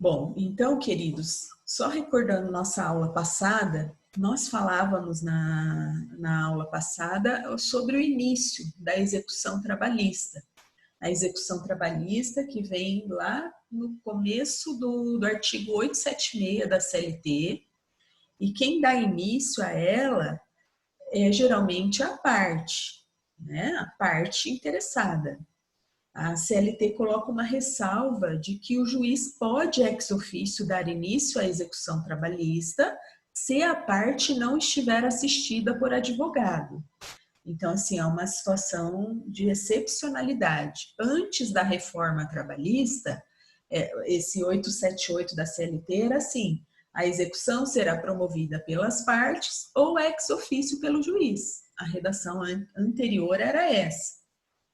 Bom, então, queridos, só recordando nossa aula passada, nós falávamos na aula passada sobre o início da execução trabalhista. A execução trabalhista que vem lá no começo do artigo 876 da CLT, e quem dá início a ela é geralmente a parte, né? A parte interessada. A CLT coloca uma ressalva de que o juiz pode ex officio dar início à execução trabalhista se a parte não estiver assistida por advogado. Então, assim, é uma situação de excepcionalidade. Antes da reforma trabalhista, esse 878 da CLT era assim: a execução será promovida pelas partes ou ex officio pelo juiz. A redação anterior era essa,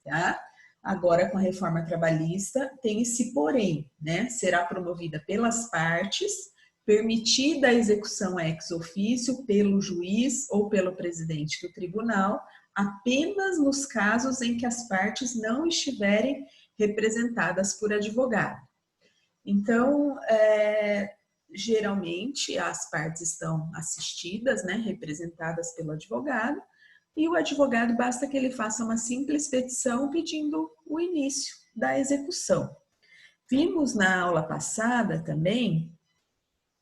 tá? Agora, com a reforma trabalhista, tem esse porém, né? Será promovida pelas partes, permitida a execução ex officio pelo juiz ou pelo presidente do tribunal, apenas nos casos em que as partes não estiverem representadas por advogado. Então, geralmente, as partes estão assistidas, né, representadas pelo advogado, e o advogado basta que ele faça uma simples petição pedindo o início da execução. Vimos na aula passada também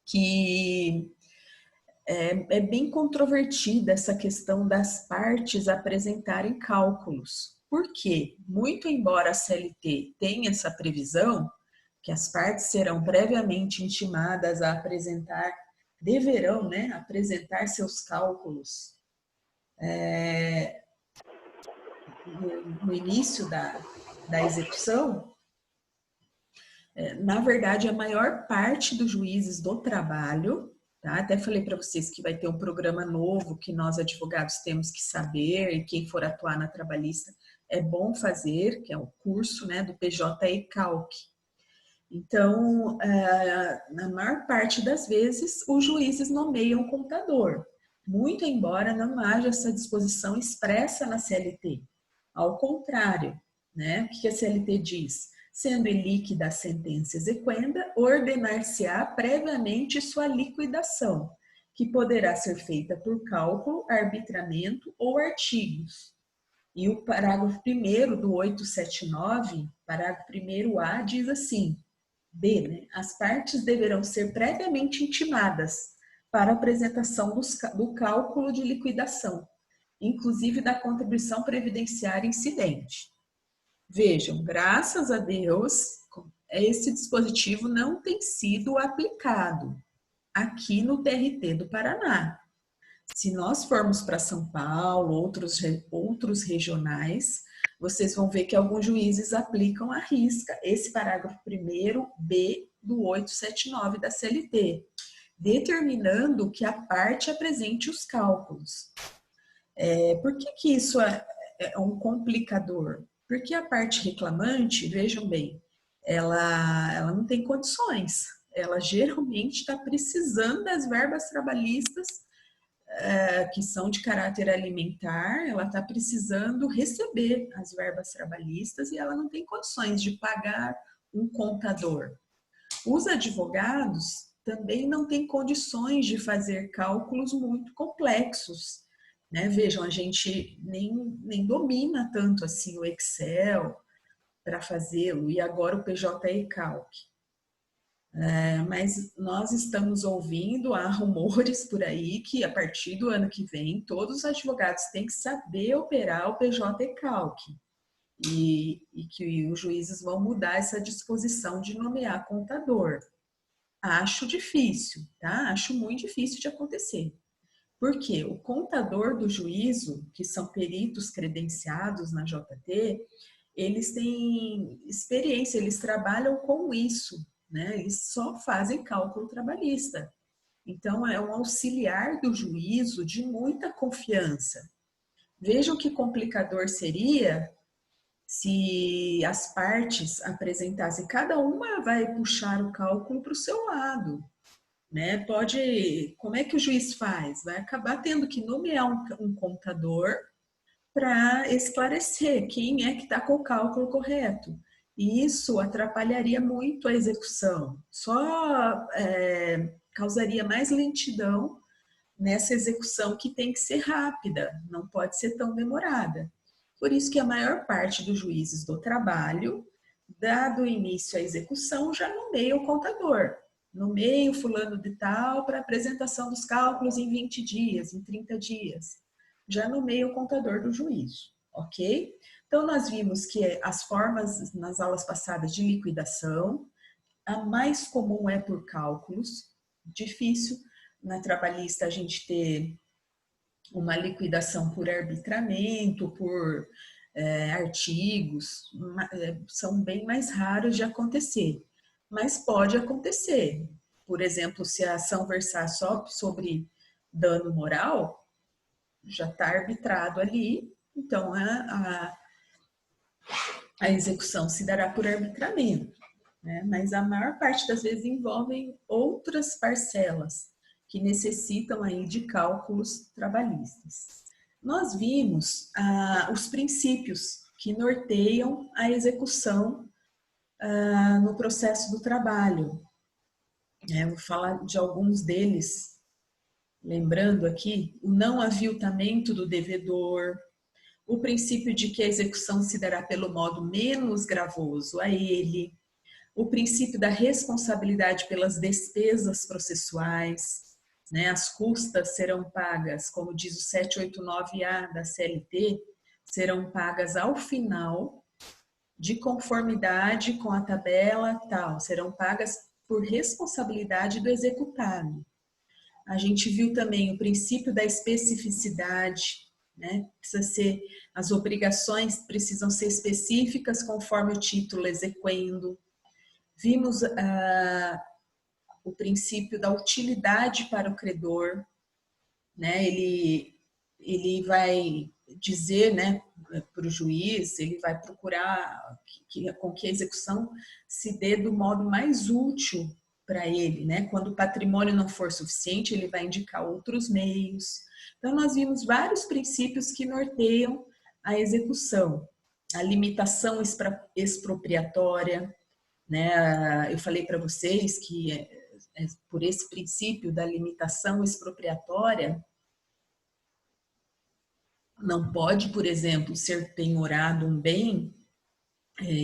que é bem controvertida essa questão das partes apresentarem cálculos. Por quê? Muito embora a CLT tenha essa previsão, que as partes serão previamente intimadas a apresentar, deverão, né, apresentar seus cálculos no início da execução, na verdade, a maior parte dos juízes do trabalho, tá? Até falei para vocês que vai ter um programa novo que nós advogados temos que saber, e quem for atuar na trabalhista é bom fazer, que é o curso, né, do PJ-ECalc. Então, na maior parte das vezes, os juízes nomeiam contador, muito embora não haja essa disposição expressa na CLT. Ao contrário, né? O que a CLT diz? Sendo ilíquida a sentença exequenda, ordenar-se-á previamente sua liquidação, que poderá ser feita por cálculo, arbitramento ou artigos. E o parágrafo 1º do 879, parágrafo 1º A, diz assim: B, né? As partes deverão ser previamente intimadas para apresentação do cálculo de liquidação, inclusive da contribuição previdenciária incidente. Vejam, graças a Deus, esse dispositivo não tem sido aplicado aqui no TRT do Paraná. Se nós formos para São Paulo, outros regionais, vocês vão ver que alguns juízes aplicam à risca esse parágrafo 1º B do 879 da CLT, determinando que a parte apresente os cálculos. Por que isso é um complicador? Porque a parte reclamante, vejam bem, ela não tem condições. Ela geralmente está precisando das verbas trabalhistas que são de caráter alimentar, ela está precisando receber as verbas trabalhistas e ela não tem condições de pagar um contador. Os advogados também não têm condições de fazer cálculos muito complexos, né? Vejam, a gente nem domina tanto assim o Excel para fazê-lo, e agora o PJ-ECalc. Mas nós estamos ouvindo, há rumores por aí que a partir do ano que vem todos os advogados têm que saber operar o PJ-ECalc e que os juízes vão mudar essa disposição de nomear contador. Acho difícil, tá? Acho muito difícil de acontecer. Porque o contador do juízo, que são peritos credenciados na JT, eles têm experiência, eles trabalham com isso, né? Eles só fazem cálculo trabalhista. Então, é um auxiliar do juízo de muita confiança. Vejam que complicador seria se as partes apresentassem, cada uma vai puxar o cálculo para o seu lado, né? Como é que o juiz faz? Vai acabar tendo que nomear um contador para esclarecer quem é que está com o cálculo correto. E isso atrapalharia muito a execução, só causaria mais lentidão nessa execução que tem que ser rápida, não pode ser tão demorada. Por isso que a maior parte dos juízes do trabalho, dado o início à execução, já nomeia o contador. Nomeia o fulano de tal para apresentação dos cálculos em 20 dias, em 30 dias. Já nomeia o contador do juízo, ok? Então, nós vimos que as formas nas aulas passadas de liquidação, a mais comum é por cálculos, difícil na trabalhista a gente ter uma liquidação por arbitramento, por artigos, são bem mais raros de acontecer, mas pode acontecer. Por exemplo, se a ação versar só sobre dano moral, já está arbitrado ali, então a execução se dará por arbitramento, né? Mas a maior parte das vezes envolvem outras parcelas que necessitam aí de cálculos trabalhistas. Nós vimos os princípios que norteiam a execução no processo do trabalho. Eu vou falar de alguns deles, lembrando aqui o não aviltamento do devedor, o princípio de que a execução se dará pelo modo menos gravoso a ele, o princípio da responsabilidade pelas despesas processuais, né? As custas serão pagas, como diz o 789A da CLT, serão pagas ao final, de conformidade com a tabela tal, serão pagas por responsabilidade do executado. A gente viu também o princípio da especificidade, né? As obrigações precisam ser específicas conforme o título exequendo. Vimos o princípio da utilidade para o credor, né? Ele vai dizer, né, para o juiz, ele vai procurar com que a execução se dê do modo mais útil para ele, né? Quando o patrimônio não for suficiente, ele vai indicar outros meios. Então, nós vimos vários princípios que norteiam a execução. A limitação expropriatória, né? Eu falei para vocês que por esse princípio da limitação expropriatória, não pode, por exemplo, ser penhorado um bem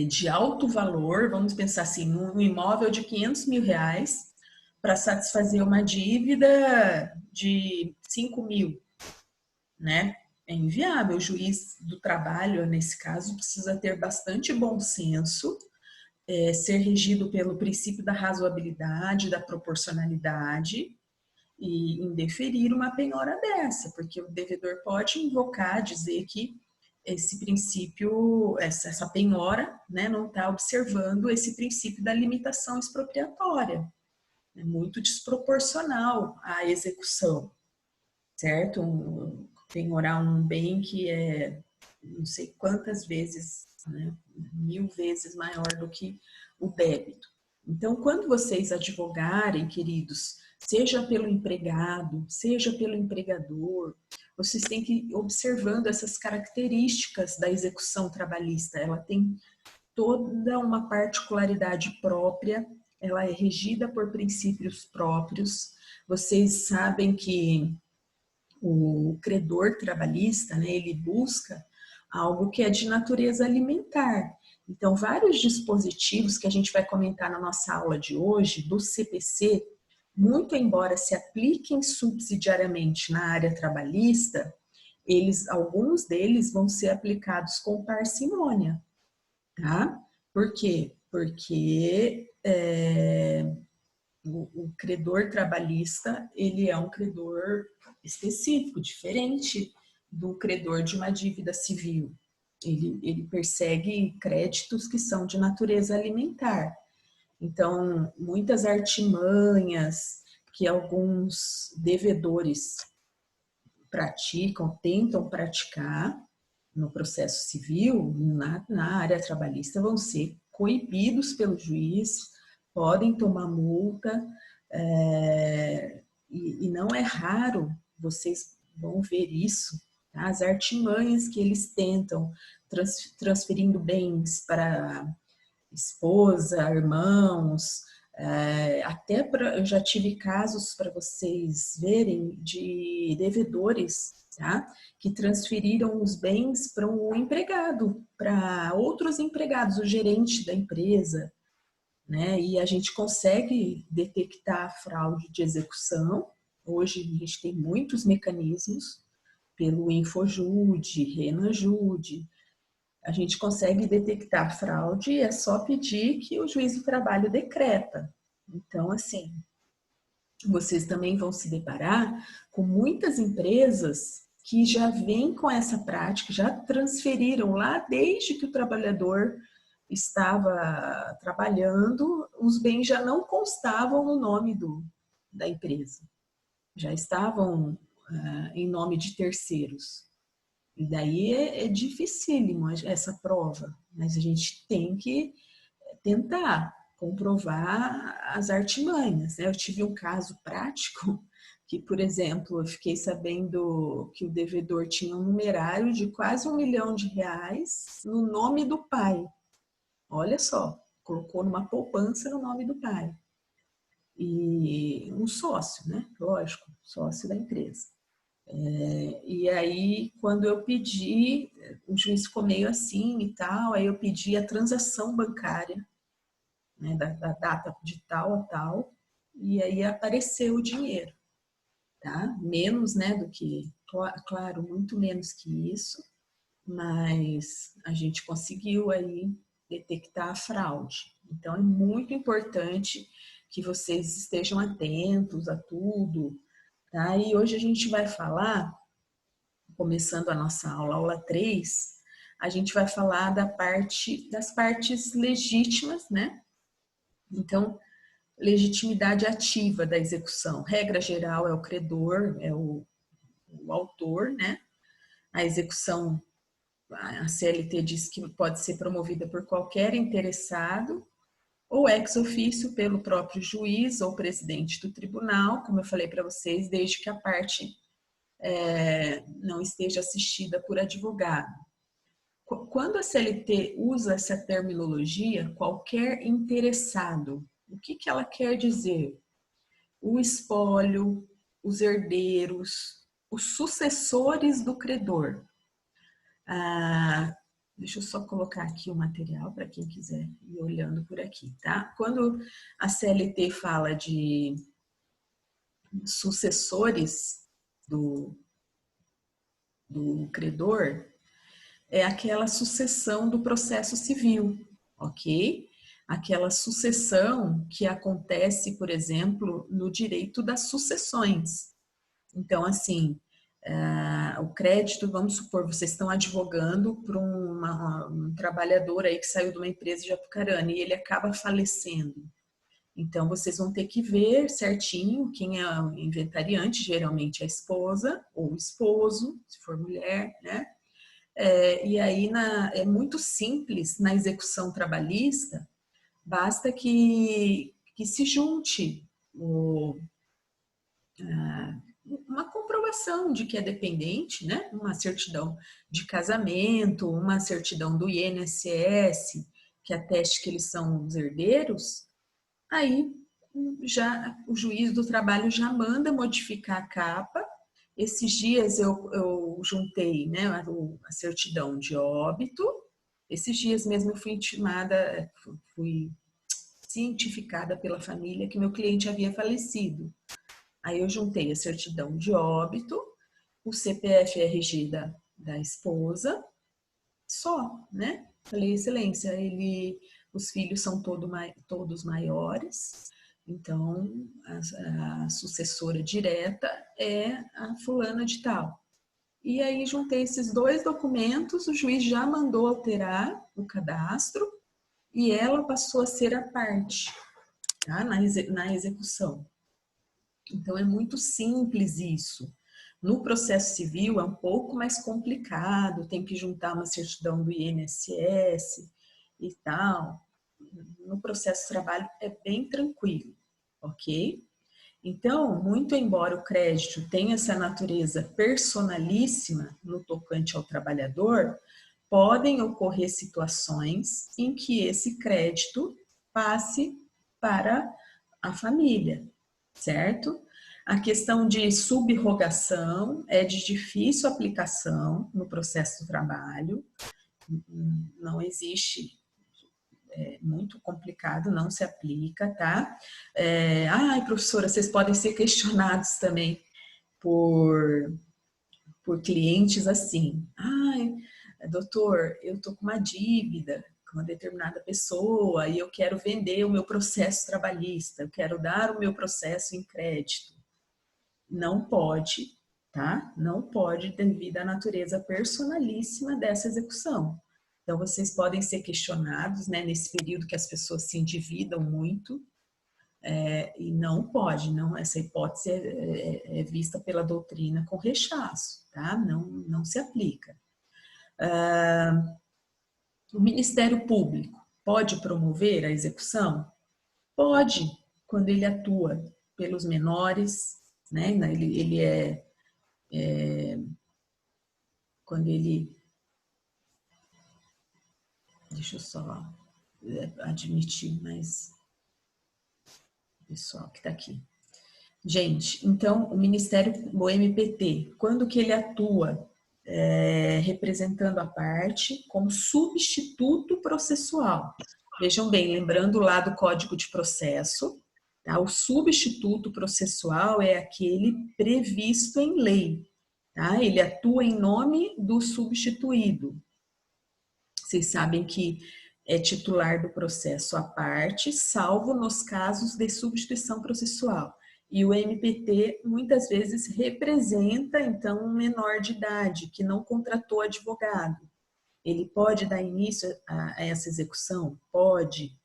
de alto valor, vamos pensar assim, um imóvel de 500 mil reais para satisfazer uma dívida de 5 mil, né? É inviável. O juiz do trabalho, nesse caso, precisa ter bastante bom senso, ser regido pelo princípio da razoabilidade, da proporcionalidade e indeferir uma penhora dessa, porque o devedor pode invocar, dizer que esse princípio, essa penhora, né, não está observando esse princípio da limitação expropriatória. É muito desproporcional à execução, certo? Penhorar um bem que é não sei quantas vezes, né, 1000 vezes maior do que o débito. Então, quando vocês advogarem, queridos, seja pelo empregado, seja pelo empregador, vocês têm que ir observando essas características da execução trabalhista. Ela tem toda uma particularidade própria, ela é regida por princípios próprios. Vocês sabem que o credor trabalhista, né, ele busca algo que é de natureza alimentar. Então, vários dispositivos que a gente vai comentar na nossa aula de hoje, do CPC, muito embora se apliquem subsidiariamente na área trabalhista, alguns deles vão ser aplicados com parcimônia, tá? Por quê? Porque o credor trabalhista, ele é um credor específico, diferente do credor de uma dívida civil. Ele persegue créditos que são de natureza alimentar. Então, muitas artimanhas que alguns devedores praticam, tentam praticar no processo civil, na área trabalhista, vão ser coibidos pelo juiz, podem tomar multa, e não é raro, vocês vão ver isso, tá? As artimanhas que eles tentam, transferindo bens para esposa, irmãos, eu já tive casos para vocês verem de devedores, tá? Que transferiram os bens para um empregado, para outros empregados, o gerente da empresa, né? E a gente consegue detectar a fraude de execução. Hoje a gente tem muitos mecanismos, pelo Infojude, Renajude, a gente consegue detectar fraude e é só pedir que o juiz do trabalho decreta. Então, assim, vocês também vão se deparar com muitas empresas que já vêm com essa prática, já transferiram lá desde que o trabalhador estava trabalhando, os bens já não constavam no nome da empresa, já estavam em nome de terceiros. E daí é dificílimo essa prova, mas a gente tem que tentar comprovar as artimanhas, né? Eu tive um caso prático que, por exemplo, eu fiquei sabendo que o devedor tinha um numerário de quase R$ 1.000.000 no nome do pai. Olha só, colocou numa poupança no nome do pai. E um sócio, né? Lógico, sócio da empresa. E aí, quando eu pedi, o juiz ficou meio assim e tal, aí eu pedi a transação bancária, né, da data de tal a tal, e aí apareceu o dinheiro, tá? Menos, né, do que, claro, muito menos que isso, mas a gente conseguiu aí detectar a fraude. Então, é muito importante que vocês estejam atentos a tudo, tá? E hoje a gente vai falar, começando a nossa aula, aula 3, a gente vai falar das partes legítimas, né? Então, legitimidade ativa da execução. Regra geral é o credor, é o autor, né? A execução, a CLT diz que pode ser promovida por qualquer interessado ou ex officio pelo próprio juiz ou presidente do tribunal, como eu falei para vocês, desde que a parte não esteja assistida por advogado. Quando a CLT usa essa terminologia, qualquer interessado, o que ela quer dizer? O espólio, os herdeiros, os sucessores do credor. Deixa eu só colocar aqui o material para quem quiser ir olhando por aqui, tá? Quando a CLT fala de sucessores do credor, é aquela sucessão do processo civil, ok? Aquela sucessão que acontece, por exemplo, no direito das sucessões. Então, assim, o crédito, vamos supor, vocês estão advogando para um trabalhador aí que saiu de uma empresa de Apucarana e ele acaba falecendo. Então, vocês vão ter que ver certinho quem é o inventariante, geralmente a esposa ou o esposo, se for mulher, né? E aí é muito simples na execução trabalhista, basta que se junte uma comprovação de que é dependente, né? Uma certidão de casamento, uma certidão do INSS, que ateste que eles são os herdeiros, aí já o juiz do trabalho já manda modificar a capa. Esses dias eu juntei, né, a certidão de óbito. Esses dias mesmo eu fui intimada, fui cientificada pela família que meu cliente havia falecido. Aí eu juntei a certidão de óbito, o CPF RG da esposa, só, né? Falei, excelência, os filhos são todos maiores, então a sucessora direta é a fulana de tal. E aí juntei esses dois documentos, o juiz já mandou alterar o cadastro e ela passou a ser a parte, tá? Na execução. Então é muito simples isso. No processo civil é um pouco mais complicado, tem que juntar uma certidão do INSS e tal. No processo de trabalho é bem tranquilo, ok? Então, muito embora o crédito tenha essa natureza personalíssima no tocante ao trabalhador, podem ocorrer situações em que esse crédito passe para a família, certo? A questão de subrogação é de difícil aplicação no processo do trabalho, não existe, é muito complicado, não se aplica, tá? Professora, vocês podem ser questionados também por clientes assim. Doutor, eu tô com uma dívida com uma determinada pessoa e eu quero vender o meu processo trabalhista, eu quero dar o meu processo em crédito. Não pode, tá? Não pode devido à natureza personalíssima dessa execução. Então, vocês podem ser questionados, né, nesse período que as pessoas se endividam muito, e não pode, não, essa hipótese é vista pela doutrina com rechaço, tá? Não se aplica. O Ministério Público pode promover a execução? Pode, quando ele atua pelos menores, né? Quando ele, deixa eu só admitir mais pessoal que está aqui. Gente, então o Ministério, o MPT, quando que ele atua representando a parte como substituto processual? Vejam bem, lembrando lá do Código de Processo, tá? O substituto processual é aquele previsto em lei, tá? Ele atua em nome do substituído. Vocês sabem que é titular do processo à parte, salvo nos casos de substituição processual. E o MPT muitas vezes representa, então, um menor de idade que não contratou advogado. Ele pode dar início a essa execução? Pode.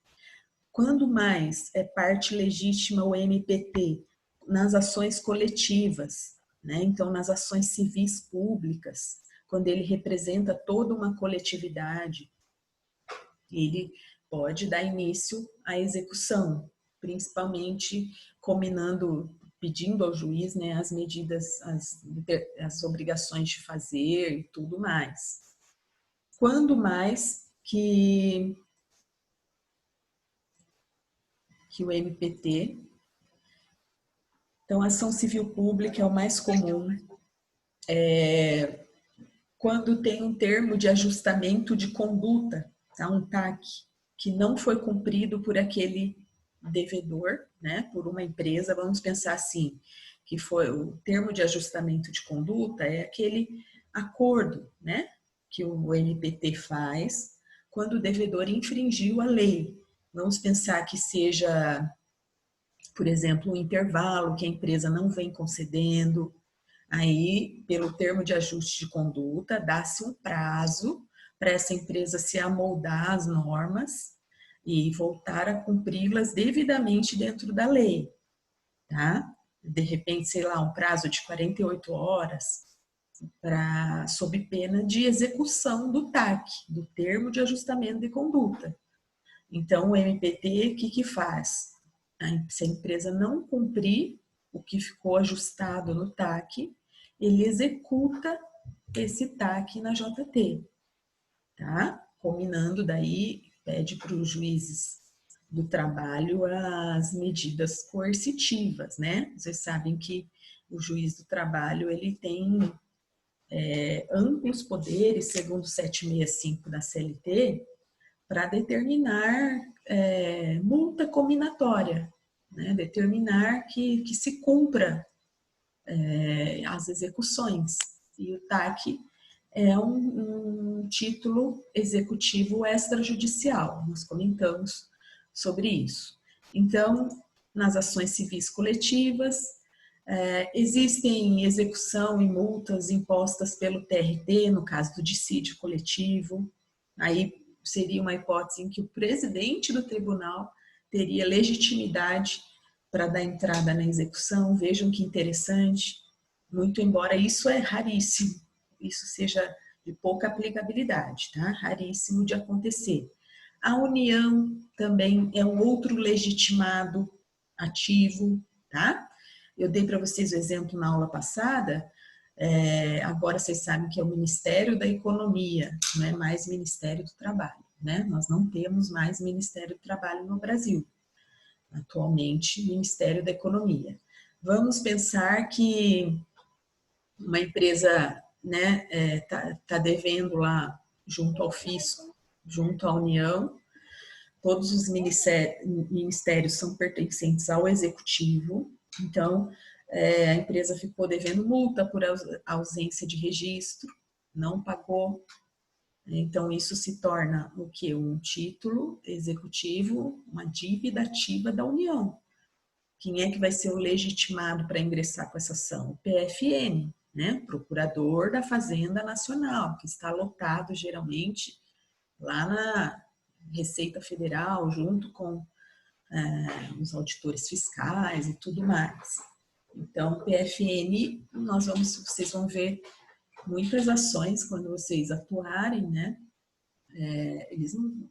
Quando mais é parte legítima o MPT? Nas ações coletivas, né? Então, nas ações civis públicas, quando ele representa toda uma coletividade, ele pode dar início à execução, principalmente combinando, pedindo ao juiz, né, as medidas, as obrigações de fazer e tudo mais. Quando mais que o MPT? Então, a ação civil pública é o mais comum. Quando tem um termo de ajustamento de conduta, tá? Um TAC, que não foi cumprido por aquele devedor, né? Por uma empresa, vamos pensar assim, que foi o termo de ajustamento de conduta é aquele acordo, né? Que o NPT faz quando o devedor infringiu a lei. Vamos pensar que seja, por exemplo, um intervalo que a empresa não vem concedendo. Aí, pelo termo de ajuste de conduta, dá-se um prazo para essa empresa se amoldar às normas e voltar a cumpri-las devidamente dentro da lei, tá? De repente, sei lá, um prazo de 48 horas sob pena de execução do TAC, do termo de ajustamento de conduta. Então, o MPT, o que faz? Se a empresa não cumprir o que ficou ajustado no TAC, ele executa esse TAC na JT, tá? Combinando daí, pede para os juízes do trabalho as medidas coercitivas, né? Vocês sabem que o juiz do trabalho, ele tem amplos poderes, segundo 765 da CLT, para determinar multa combinatória, né? Determinar que se cumpra as execuções. E o TAC é um título executivo extrajudicial, nós comentamos sobre isso. Então, nas ações civis coletivas, existem execução e multas impostas pelo TRT, no caso do dissídio coletivo, aí seria uma hipótese em que o presidente do tribunal teria legitimidade para dar entrada na execução. Vejam que interessante, muito embora isso é raríssimo, isso seja de pouca aplicabilidade, tá? Raríssimo de acontecer. A União também é um outro legitimado ativo, tá? Eu dei para vocês o exemplo na aula passada Agora vocês sabem que é o Ministério da Economia, não é mais Ministério do Trabalho, né? Nós não temos mais Ministério do Trabalho no Brasil. Atualmente, Ministério da Economia. Vamos pensar que uma empresa, né, tá devendo lá junto ao fisco, junto à União. Todos os ministérios são pertencentes ao executivo. Então, a empresa ficou devendo multa por ausência de registro, não pagou. Então, isso se torna o quê? Um título executivo, uma dívida ativa da União. Quem é que vai ser o legitimado para ingressar com essa ação? O PFN, né? Procurador da Fazenda Nacional, que está lotado geralmente lá na Receita Federal, junto com os auditores fiscais e tudo mais. Então, PFN, vocês vão ver muitas ações quando vocês atuarem, né?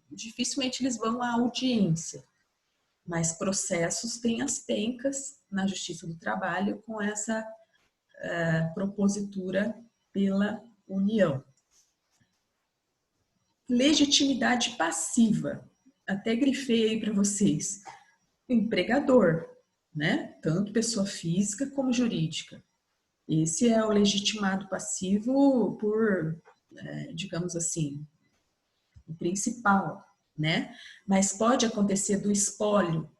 Dificilmente eles vão à audiência, mas processos têm as pencas na Justiça do Trabalho com essa propositura pela União. Legitimidade passiva. Até grifei aí para vocês. Empregador, né? Tanto pessoa física como jurídica. Esse é o legitimado passivo por, digamos assim, o principal, né? Mas pode acontecer do espólio?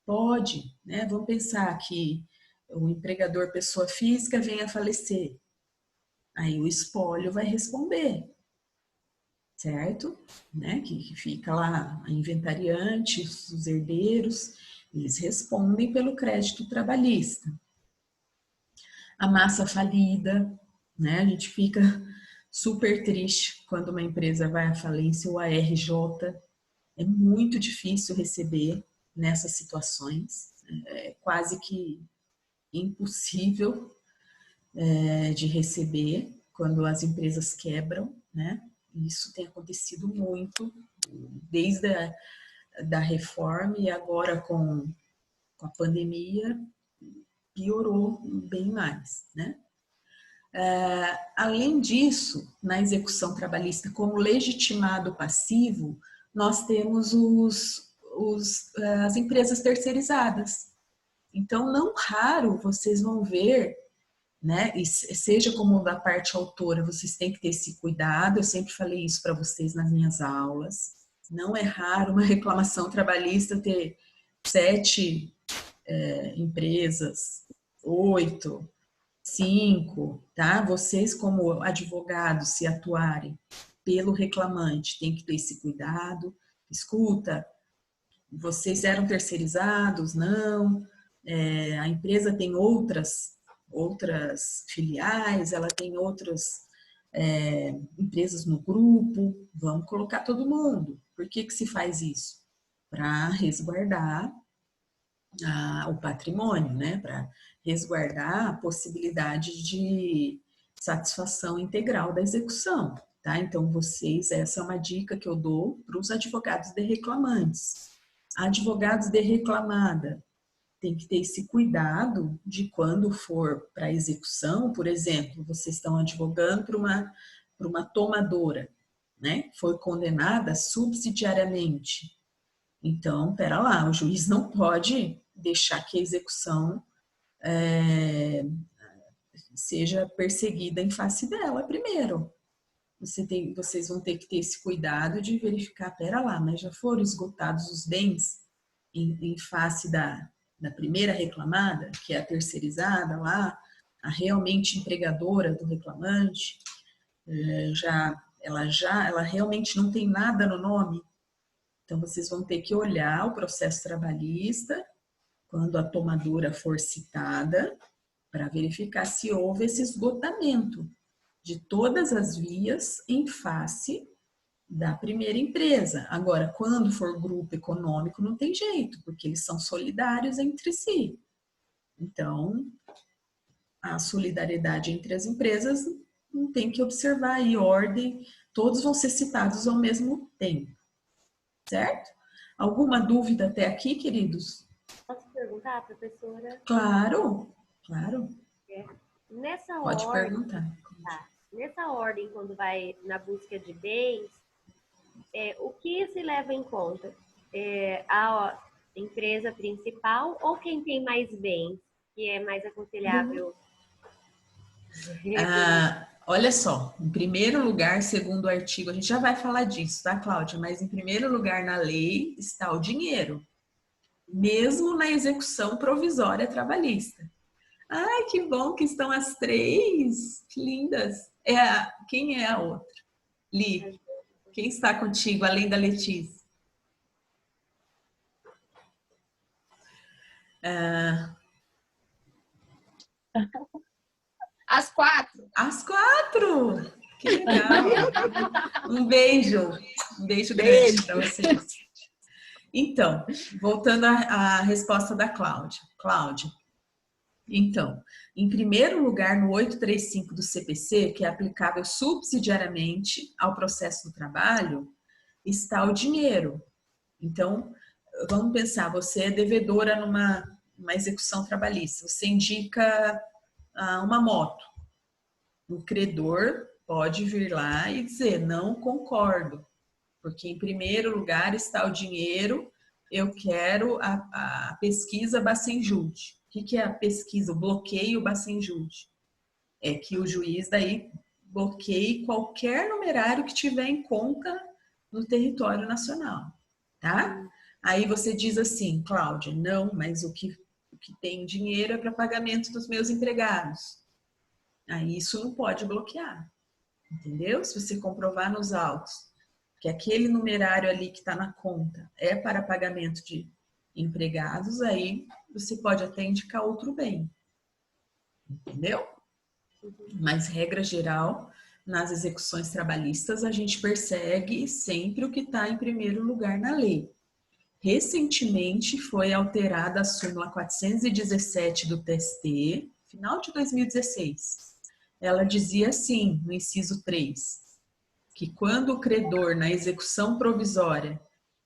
Pode, né? Vamos pensar que o empregador pessoa física venha a falecer. Aí o espólio vai responder, certo? Né? Que fica lá a inventariante, os herdeiros, eles respondem pelo crédito trabalhista. A massa falida, né? A gente fica super triste quando uma empresa vai à falência, o ARJ. É muito difícil receber nessas situações, é quase que impossível de receber quando as empresas quebram, né? Isso tem acontecido muito desde da reforma e agora com a pandemia piorou bem mais, né? Além disso, na execução trabalhista como legitimado passivo, nós temos as empresas terceirizadas. Então, não raro vocês vão ver, né, e seja como da parte autora, vocês têm que ter esse cuidado, eu sempre falei isso para vocês nas minhas aulas, não é raro uma reclamação trabalhista ter 7 empresas, 8, 5, tá? Vocês como advogados, se atuarem pelo reclamante, tem que ter esse cuidado, escuta, vocês eram terceirizados? Não. A empresa tem outras filiais, ela tem outras empresas no grupo, vamos colocar todo mundo. Por que se faz isso? Para resguardar o patrimônio, né? Para resguardar a possibilidade de satisfação integral da execução, tá? Então, essa é uma dica que eu dou para os advogados de reclamantes. Advogados de reclamada, tem que ter esse cuidado de quando for para execução, por exemplo, vocês estão advogando para uma tomadora, né? Foi condenada subsidiariamente. Então, pera lá, o juiz não pode deixar que a execução seja perseguida em face dela primeiro. Vocês vão ter que ter esse cuidado de verificar, pera lá, mas já foram esgotados os bens em face da primeira reclamada, que é a terceirizada lá, a realmente empregadora do reclamante, ela realmente não tem nada no nome. Então, vocês vão ter que olhar o processo trabalhista, quando a tomadora for citada, para verificar se houve esse esgotamento de todas as vias em face da primeira empresa. Agora, quando for grupo econômico, não tem jeito, porque eles são solidários entre si. Então, a solidariedade entre as empresas não tem que observar aí ordem, todos vão ser citados ao mesmo tempo, certo? Alguma dúvida até aqui, queridos? Posso perguntar, professora? Claro, claro. Nessa Pode ordem, perguntar. tá? Nessa ordem, quando vai na busca de bens, o que se leva em conta? A empresa principal ou quem tem mais bens, que é mais aconselhável recolher? Olha só, em primeiro lugar, segundo o artigo, a gente já vai falar disso, tá, Cláudia? Mas em primeiro lugar na lei está o dinheiro, mesmo na execução provisória trabalhista. Ai, que bom que estão as três, que lindas. Quem é a outra? Li, quem está contigo, além da Letícia? As quatro. As quatro! Que legal! Um beijo grande para vocês. Então, voltando à resposta da Cláudia. Cláudia, então, em primeiro lugar, no 835 do CPC, que é aplicável subsidiariamente ao processo do trabalho, está o dinheiro. Então, vamos pensar, você é devedora numa execução trabalhista, você indica uma moto. O credor pode vir lá e dizer, não concordo, porque em primeiro lugar está o dinheiro, eu quero a pesquisa Bacenjude. O que é a pesquisa? O bloqueio Bacenjude. É que o juiz daí bloqueie qualquer numerário que tiver em conta no território nacional, tá? Aí você diz assim, Cláudia, não, mas o que tem dinheiro é para pagamento dos meus empregados. Aí isso não pode bloquear, entendeu? Se você comprovar nos autos que aquele numerário ali que está na conta é para pagamento de empregados, aí você pode até indicar outro bem, entendeu? Mas, regra geral, nas execuções trabalhistas, a gente persegue sempre o que está em primeiro lugar na lei. Recentemente foi alterada a súmula 417 do TST, final de 2016. Ela dizia assim, no inciso 3, que quando o credor, na execução provisória,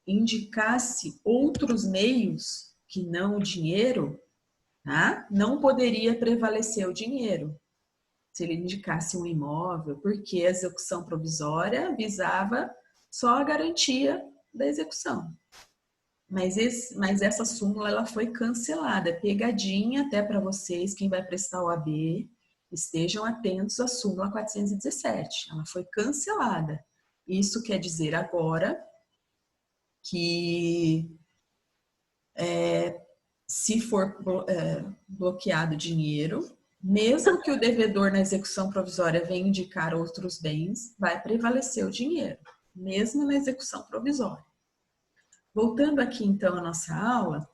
indicasse outros meios que não o dinheiro, tá? Não poderia prevalecer o dinheiro. Se ele indicasse um imóvel, porque a execução provisória visava só a garantia da execução. Mas essa súmula ela foi cancelada, é pegadinha até para vocês, quem vai prestar o AB, estejam atentos à súmula 417. Ela foi cancelada. Isso quer dizer agora que se for bloqueado dinheiro, mesmo que o devedor na execução provisória venha indicar outros bens, vai prevalecer o dinheiro, mesmo na execução provisória. Voltando aqui então à nossa aula,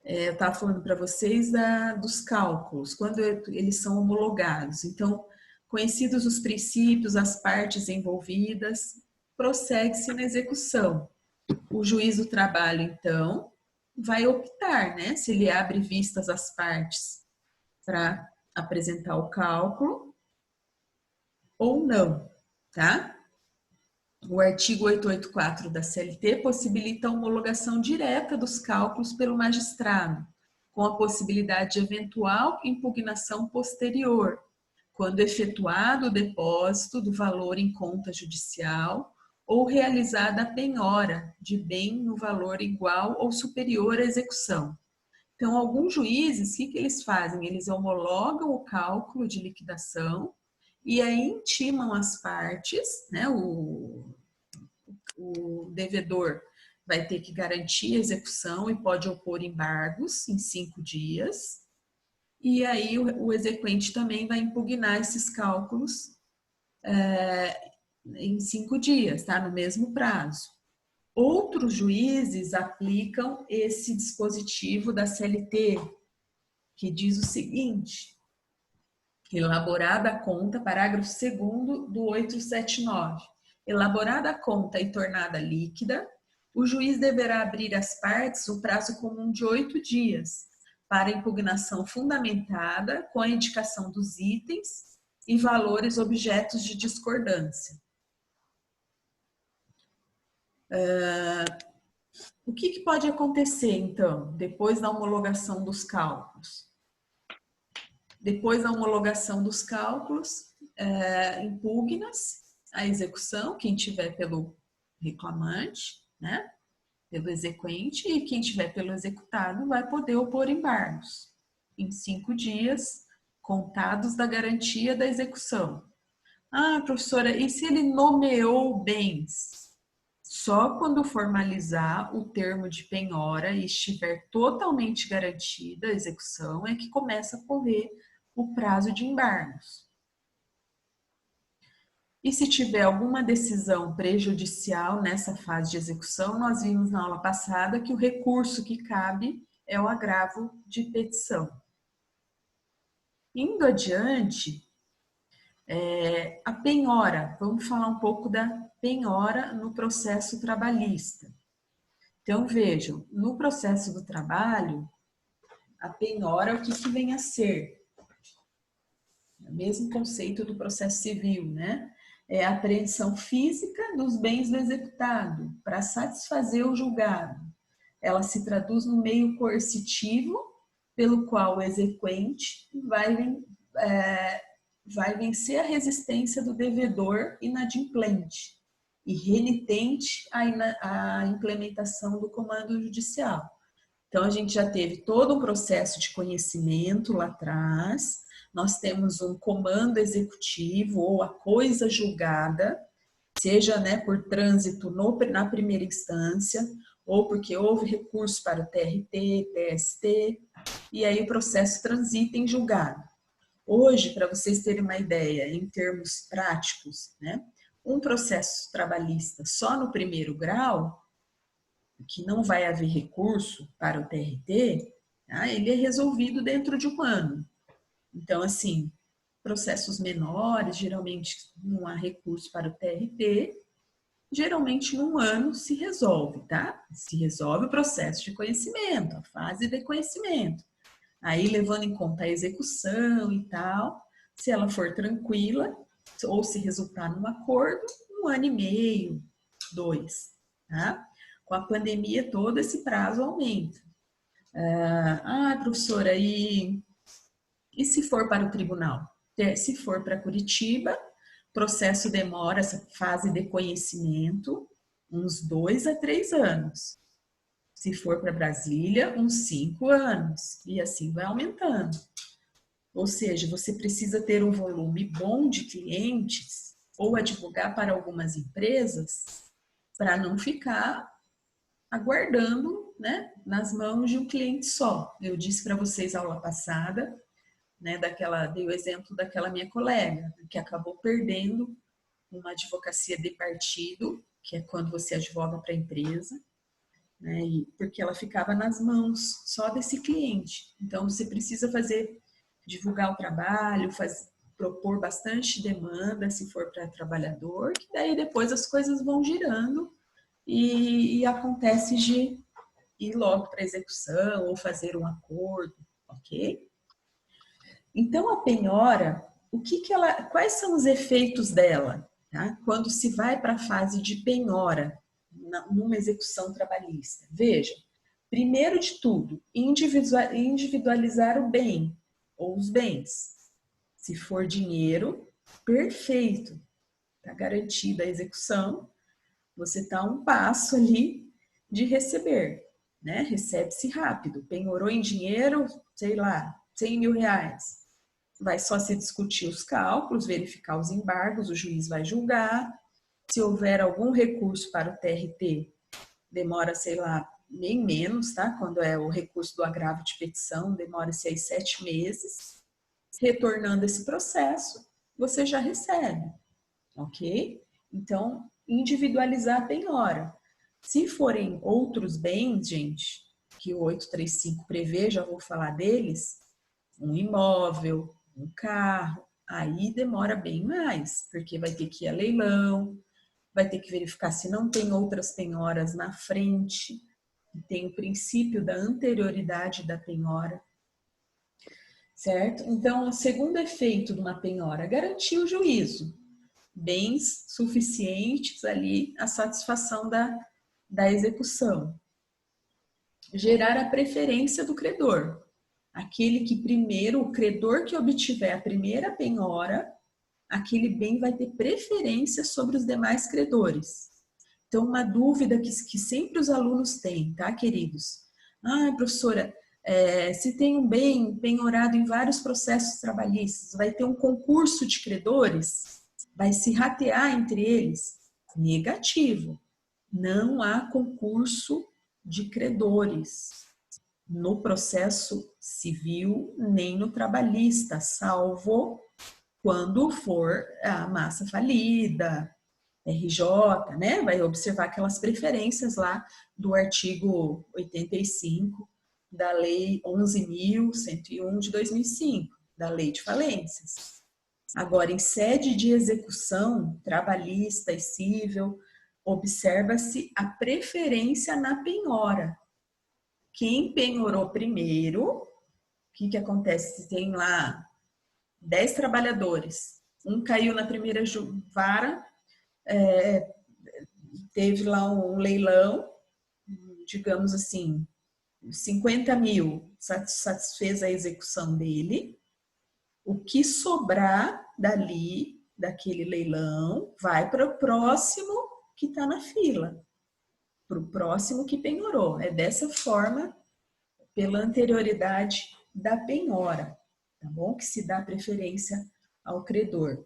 eu estava falando para vocês dos cálculos, quando eles são homologados. Então, conhecidos os princípios, as partes envolvidas, prossegue-se na execução. O juiz do trabalho, então, vai optar, né, se ele abre vistas às partes para apresentar o cálculo ou não, tá? O artigo 884 da CLT possibilita a homologação direta dos cálculos pelo magistrado, com a possibilidade de eventual impugnação posterior, quando efetuado o depósito do valor em conta judicial ou realizada a penhora de bem no valor igual ou superior à execução. Então, alguns juízes, o que eles fazem? Eles homologam o cálculo de liquidação e aí intimam as partes, né? O devedor vai ter que garantir a execução e pode opor embargos em 5 dias. E aí o exequente também vai impugnar esses cálculos em 5 dias, tá? No mesmo prazo. Outros juízes aplicam esse dispositivo da CLT, que diz o seguinte: elaborada a conta, parágrafo 2º do 879. Elaborada a conta e tornada líquida, o juiz deverá abrir às partes o prazo comum de 8 dias para impugnação fundamentada com a indicação dos itens e valores objetos de discordância. O que pode acontecer, então, depois da homologação dos cálculos? Depois da homologação dos cálculos, impugna-se a execução, quem tiver pelo reclamante, né? Pelo exequente, e quem tiver pelo executado vai poder opor embargos em 5 dias contados da garantia da execução. Ah, professora, e se ele nomeou bens? Só quando formalizar o termo de penhora e estiver totalmente garantida a execução é que começa a correr o prazo de embargos. E se tiver alguma decisão prejudicial nessa fase de execução, nós vimos na aula passada que o recurso que cabe é o agravo de petição. Indo adiante, a penhora. Vamos falar um pouco da penhora no processo trabalhista. Então, vejam, no processo do trabalho, a penhora, o que vem a ser? É o mesmo conceito do processo civil, né? É a apreensão física dos bens do executado para satisfazer o julgado. Ela se traduz no meio coercitivo pelo qual o exequente vai vencer a resistência do devedor inadimplente e renitente à implementação do comando judicial. Então, a gente já teve todo um processo de conhecimento lá atrás, nós temos um comando executivo ou a coisa julgada, seja, né, por trânsito na primeira instância, ou porque houve recurso para o TRT, TST, e aí o processo transita em julgado. Hoje, para vocês terem uma ideia, em termos práticos, né, um processo trabalhista só no primeiro grau, que não vai haver recurso para o TRT, tá, ele é resolvido dentro de 1 ano. Então, assim, processos menores, geralmente não há recurso para o TRT, geralmente num ano se resolve, tá? Se resolve o processo de conhecimento, a fase de conhecimento. Aí, levando em conta a execução e tal, se ela for tranquila, ou se resultar num acordo, 1 ano e meio, 2, tá? Com a pandemia toda, esse prazo aumenta. Professora, e se for para o tribunal? Se for para Curitiba, o processo demora, essa fase de conhecimento, uns 2 a 3 anos. Se for para Brasília, uns 5 anos. E assim vai aumentando. Ou seja, você precisa ter um volume bom de clientes ou advogar para algumas empresas para não ficar aguardando, né, nas mãos de um cliente só. Eu disse para vocês aula passada, né, dei o exemplo daquela minha colega, que acabou perdendo uma advocacia de partido, que é quando você advoga para a empresa, né, porque ela ficava nas mãos só desse cliente. Então, você precisa divulgar o trabalho, propor bastante demanda, se for para trabalhador, que daí depois as coisas vão girando e acontece de ir logo para execução ou fazer um acordo, ok? Então, a penhora, quais são os efeitos dela, tá? Quando se vai para a fase de penhora, numa execução trabalhista? Veja, primeiro de tudo, individualizar o bem ou os bens. Se for dinheiro, perfeito, está garantida a execução, você está a um passo ali de receber, né? Recebe-se rápido, penhorou em dinheiro, sei lá, 100 mil reais. Vai só se discutir os cálculos, verificar os embargos, o juiz vai julgar. Se houver algum recurso para o TRT, demora, sei lá, nem menos, tá? Quando é o recurso do agravo de petição, demora-se aí 7 meses. Retornando esse processo, você já recebe, ok? Então, individualizar a penhora. Se forem outros bens, gente, que o 835 prevê, já vou falar deles, um imóvel, um carro, aí demora bem mais, porque vai ter que ir a leilão, vai ter que verificar se não tem outras penhoras na frente, tem o princípio da anterioridade da penhora, certo? Então, o segundo efeito de uma penhora, garantir o juízo, bens suficientes ali à satisfação da execução. Gerar a preferência do credor. Aquele que primeiro, o credor que obtiver a primeira penhora, aquele bem vai ter preferência sobre os demais credores. Então, uma dúvida que sempre os alunos têm, tá, queridos? Ah, professora, se tem um bem penhorado em vários processos trabalhistas, vai ter um concurso de credores? Vai se ratear entre eles? Negativo. Não há concurso de credores no processo civil nem no trabalhista, salvo quando for a massa falida, RJ, né? Vai observar aquelas preferências lá do artigo 85 da Lei 11.101 de 2005, da Lei de Falências. Agora, em sede de execução trabalhista e civil, observa-se a preferência na penhora. Quem penhorou primeiro, o que acontece? Se tem lá 10 trabalhadores, um caiu na primeira vara, teve lá um leilão, digamos assim, 50 mil, satisfez a execução dele. O que sobrar dali, daquele leilão, vai para o próximo que está na fila, para o próximo que penhorou. É dessa forma, pela anterioridade da penhora, tá bom? Que se dá preferência ao credor.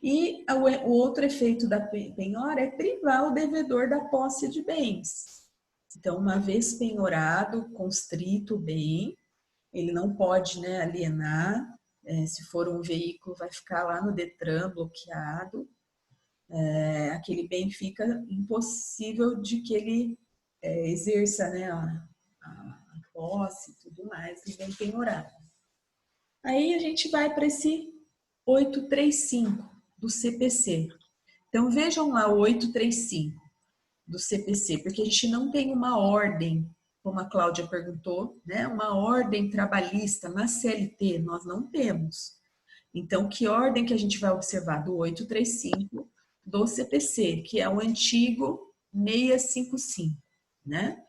E o outro efeito da penhora é privar o devedor da posse de bens. Então, uma vez penhorado, constrito o bem, ele não pode, né, alienar. Se for um veículo, vai ficar lá no Detran bloqueado. Aquele bem fica impossível de que ele exerça, né, a posse e tudo mais, do bem penhorado. Aí a gente vai para esse 835 do CPC. Então vejam lá o 835 do CPC, porque a gente não tem uma ordem, como a Cláudia perguntou, né? Uma ordem trabalhista na CLT, nós não temos. Então, que ordem que a gente vai observar? Do 835 do CPC, que é o antigo 655, né?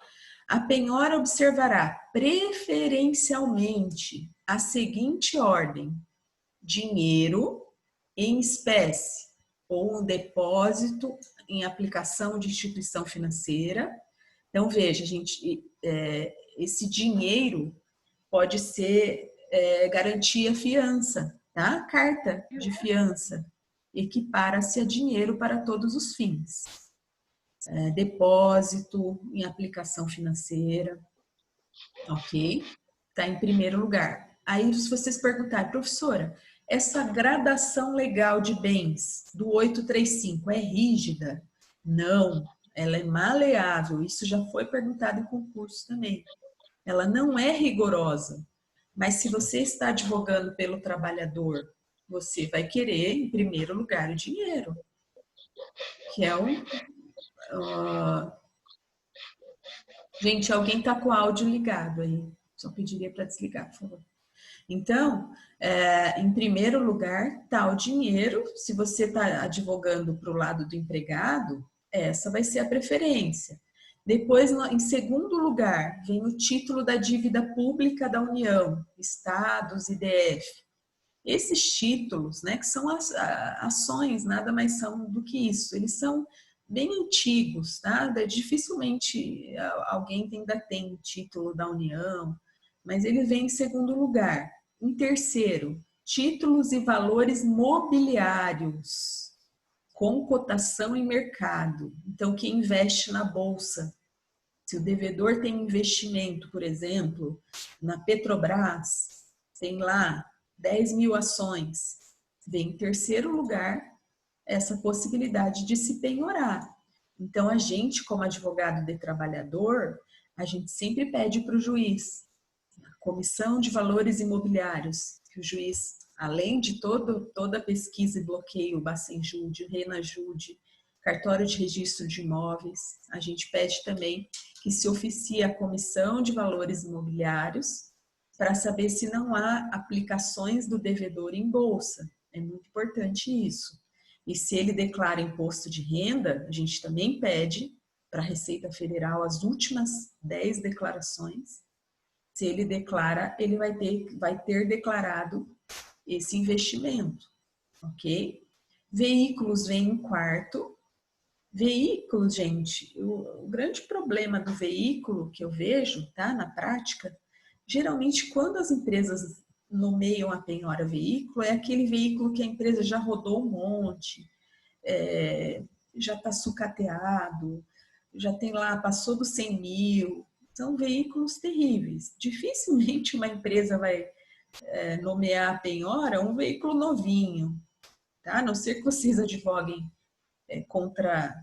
A penhora observará preferencialmente a seguinte ordem: dinheiro em espécie ou um depósito em aplicação de instituição financeira. Então, veja, gente, esse dinheiro pode ser garantia fiança, tá? Carta de fiança, equipara-se a dinheiro para todos os fins. Depósito em aplicação financeira, ok? Está em primeiro lugar. Aí, se vocês perguntarem, professora, essa gradação legal de bens do 835 é rígida? Não, ela é maleável. Isso já foi perguntado em concurso também. Ela não é rigorosa. Mas se você está advogando pelo trabalhador, você vai querer, em primeiro lugar, o dinheiro. Que é um... Gente, alguém está com o áudio ligado aí. Só pediria para desligar, por favor. Então, em primeiro lugar, está o dinheiro. Se você está advogando para o lado do empregado, essa vai ser a preferência. Depois, em segundo lugar, vem o título da dívida pública da União, Estados e DF. Esses títulos, né, que são as ações, nada mais são do que isso. Eles são bem antigos, tá? Dificilmente alguém ainda tem título da União, mas ele vem em segundo lugar. Em terceiro, títulos e valores mobiliários com cotação em mercado. Então, quem investe na bolsa, se o devedor tem investimento, por exemplo, na Petrobras, tem lá 10 mil ações, vem em terceiro lugar essa possibilidade de se penhorar. Então, a gente, como advogado de trabalhador, a gente sempre pede para o juiz, a Comissão de Valores Imobiliários, que o juiz, além de toda a pesquisa e bloqueio, Bacenjude, Renajude, cartório de registro de imóveis, a gente pede também que se oficie a Comissão de Valores Imobiliários para saber se não há aplicações do devedor em bolsa. É muito importante isso. E se ele declara imposto de renda, a gente também pede para a Receita Federal as últimas 10 declarações. Se ele declara, ele vai ter declarado esse investimento, ok? Veículos vem em quarto. Veículos, gente, o grande problema do veículo que eu vejo, tá, na prática, geralmente quando as empresas nomeiam a penhora veículo, é aquele veículo que a empresa já rodou um monte, já está sucateado, já tem lá, passou dos 100 mil, são veículos terríveis. Dificilmente uma empresa vai nomear a penhora um veículo novinho, tá? A não ser que vocês advoguem contra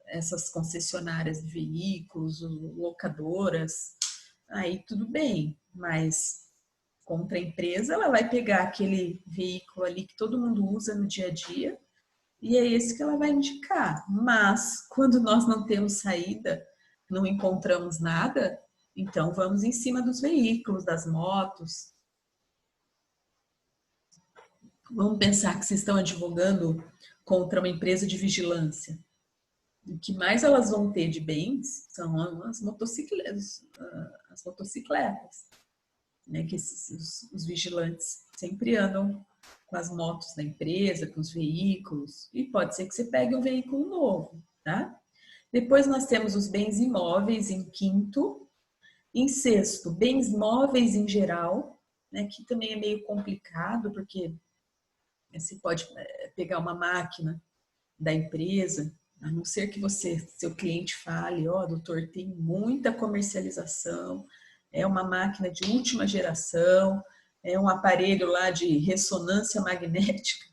essas concessionárias de veículos, locadoras, aí tudo bem, mas contra a empresa, ela vai pegar aquele veículo ali que todo mundo usa no dia a dia e é esse que ela vai indicar. Mas quando nós não temos saída, não encontramos nada, então vamos em cima dos veículos, das motos. Vamos pensar que vocês estão advogando contra uma empresa de vigilância. O que mais elas vão ter de bens são as motocicletas, né? Que os vigilantes sempre andam com as motos da empresa, com os veículos, e pode ser que você pegue um veículo novo, tá? Depois nós temos os bens imóveis em quinto. Em sexto, bens móveis em geral, né? Que também é meio complicado, porque você pode pegar uma máquina da empresa, a não ser que seu cliente fale, doutor, tem muita comercialização, é uma máquina de última geração, é um aparelho lá de ressonância magnética,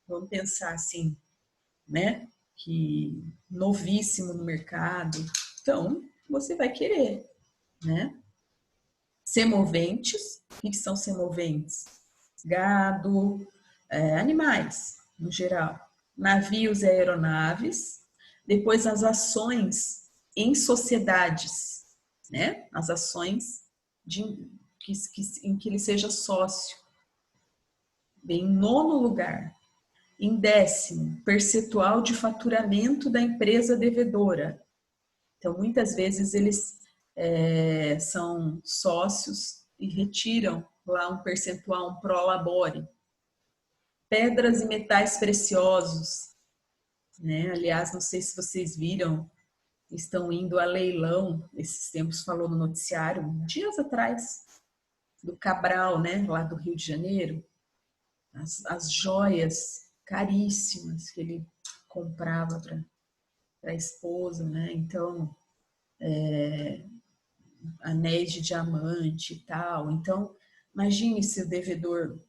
vamos pensar assim, né? Que novíssimo no mercado. Então, você vai querer, né? Semoventes, o que são semoventes? Gado, animais, no geral. Navios e aeronaves. Depois as ações em sociedades, né? As ações em que ele seja sócio. Em nono lugar. Em décimo, percentual de faturamento da empresa devedora. Então, muitas vezes eles são sócios e retiram lá um percentual, um prolabore. Pedras e metais preciosos, né? Aliás, não sei se vocês viram, estão indo a leilão, esses tempos falou no noticiário, dias atrás, do Cabral, né? Lá do Rio de Janeiro, as joias caríssimas que ele comprava para a esposa, né? Então, anéis de diamante e tal. Então, imagine se o devedor,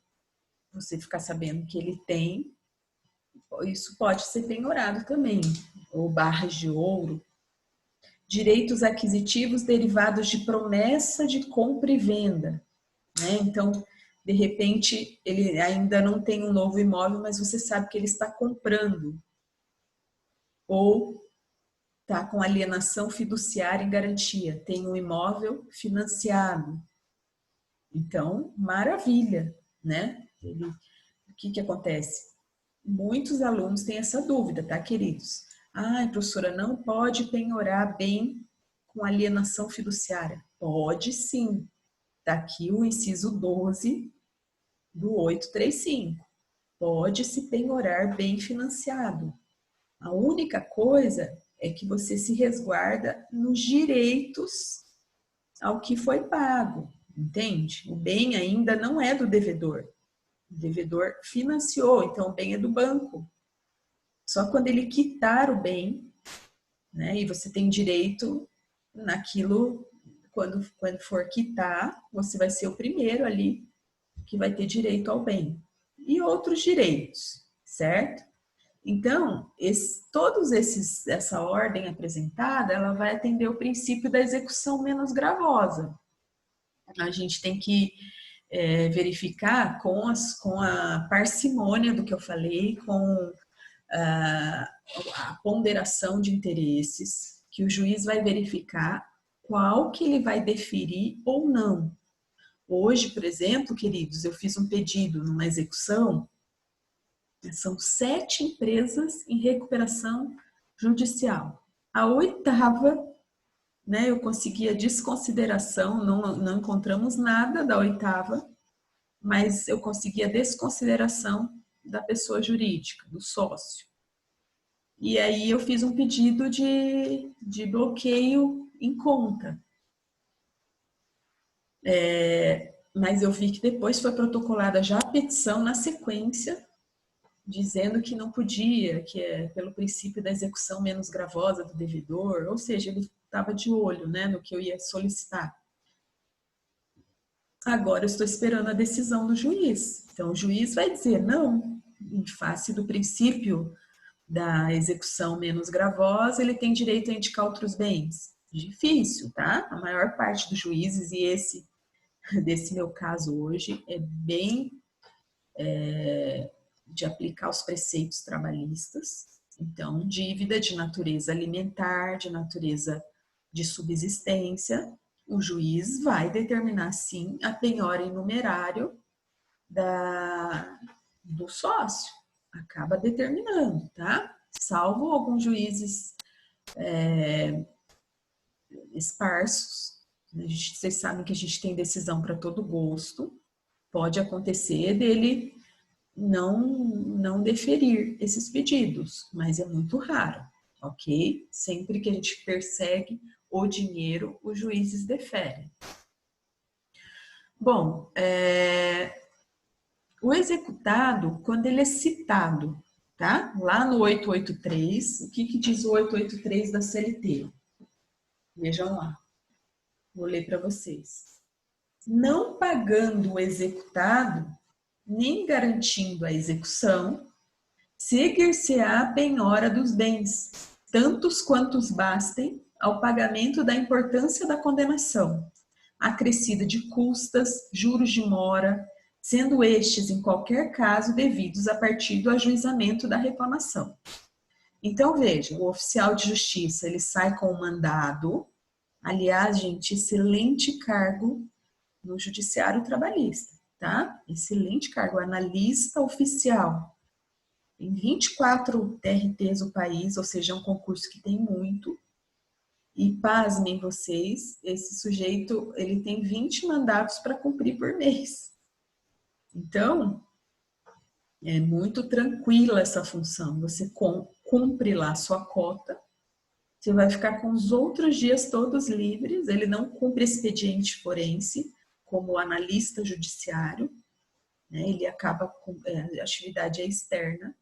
você ficar sabendo que ele tem, isso pode ser penhorado também, ou barras de ouro. Direitos aquisitivos derivados de promessa de compra e venda, né? Então, de repente, ele ainda não tem um novo imóvel, mas você sabe que ele está comprando. Ou está com alienação fiduciária em garantia, tem um imóvel financiado. Então, maravilha, né? O que acontece? Muitos alunos têm essa dúvida, tá, queridos? Professora, não pode penhorar bem com alienação fiduciária. Pode sim. Está aqui o inciso 12 do 835. Pode se penhorar bem financiado. A única coisa é que você se resguarda nos direitos ao que foi pago, entende? O bem ainda não é do devedor. O devedor financiou, então o bem é do banco. Só quando ele quitar o bem, né, e você tem direito naquilo, quando for quitar, você vai ser o primeiro ali que vai ter direito ao bem. E outros direitos, certo? Então, essa ordem apresentada, ela vai atender o princípio da execução menos gravosa. A gente tem que verificar com a parcimônia do que eu falei, com a ponderação de interesses, que o juiz vai verificar qual que ele vai deferir ou não. Hoje, por exemplo, queridos, eu fiz um pedido numa execução, são 7 empresas em recuperação judicial. A 8ª né? Eu consegui a desconsideração, não encontramos nada da 8ª, mas eu consegui a desconsideração da pessoa jurídica, do sócio. E aí eu fiz um pedido de bloqueio em conta. Mas eu vi que depois foi protocolada já a petição na sequência, dizendo que não podia, que é pelo princípio da execução menos gravosa do devedor, ou seja, ele estava de olho, né, no que eu ia solicitar. Agora eu estou esperando a decisão do juiz. Então o juiz vai dizer não, em face do princípio da execução menos gravosa, ele tem direito a indicar outros bens. Difícil, tá? A maior parte dos juízes, e desse meu caso hoje, é bem de aplicar os preceitos trabalhistas. Então, dívida de natureza alimentar, de natureza de subsistência, o juiz vai determinar, sim, a penhora em numerário do sócio. Acaba determinando, tá? Salvo alguns juízes esparsos. Vocês sabem que a gente tem decisão para todo gosto. Pode acontecer dele não deferir esses pedidos, mas é muito raro, ok? Sempre que a gente persegue o dinheiro, os juízes deferem. Bom, o executado, quando ele é citado, tá? Lá no 883, o que diz o 883 da CLT? Vejam lá, vou ler para vocês. Não pagando o executado, nem garantindo a execução, seguir-se-á a penhora dos bens, tantos quantos bastem ao pagamento da importância da condenação, acrescida de custas, juros de mora, sendo estes, em qualquer caso, devidos a partir do ajuizamento da reclamação. Então, veja, o oficial de justiça, ele sai com o mandado, aliás, gente, excelente cargo no judiciário trabalhista, tá? Excelente cargo, analista oficial. Tem 24 TRTs no país, ou seja, é um concurso que tem muito. E pasmem vocês, esse sujeito, ele tem 20 mandatos para cumprir por mês. Então, é muito tranquila essa função. Você cumpre lá a sua cota, você vai ficar com os outros dias todos livres, ele não cumpre expediente forense, como o analista judiciário, né? Ele acaba com a atividade externa,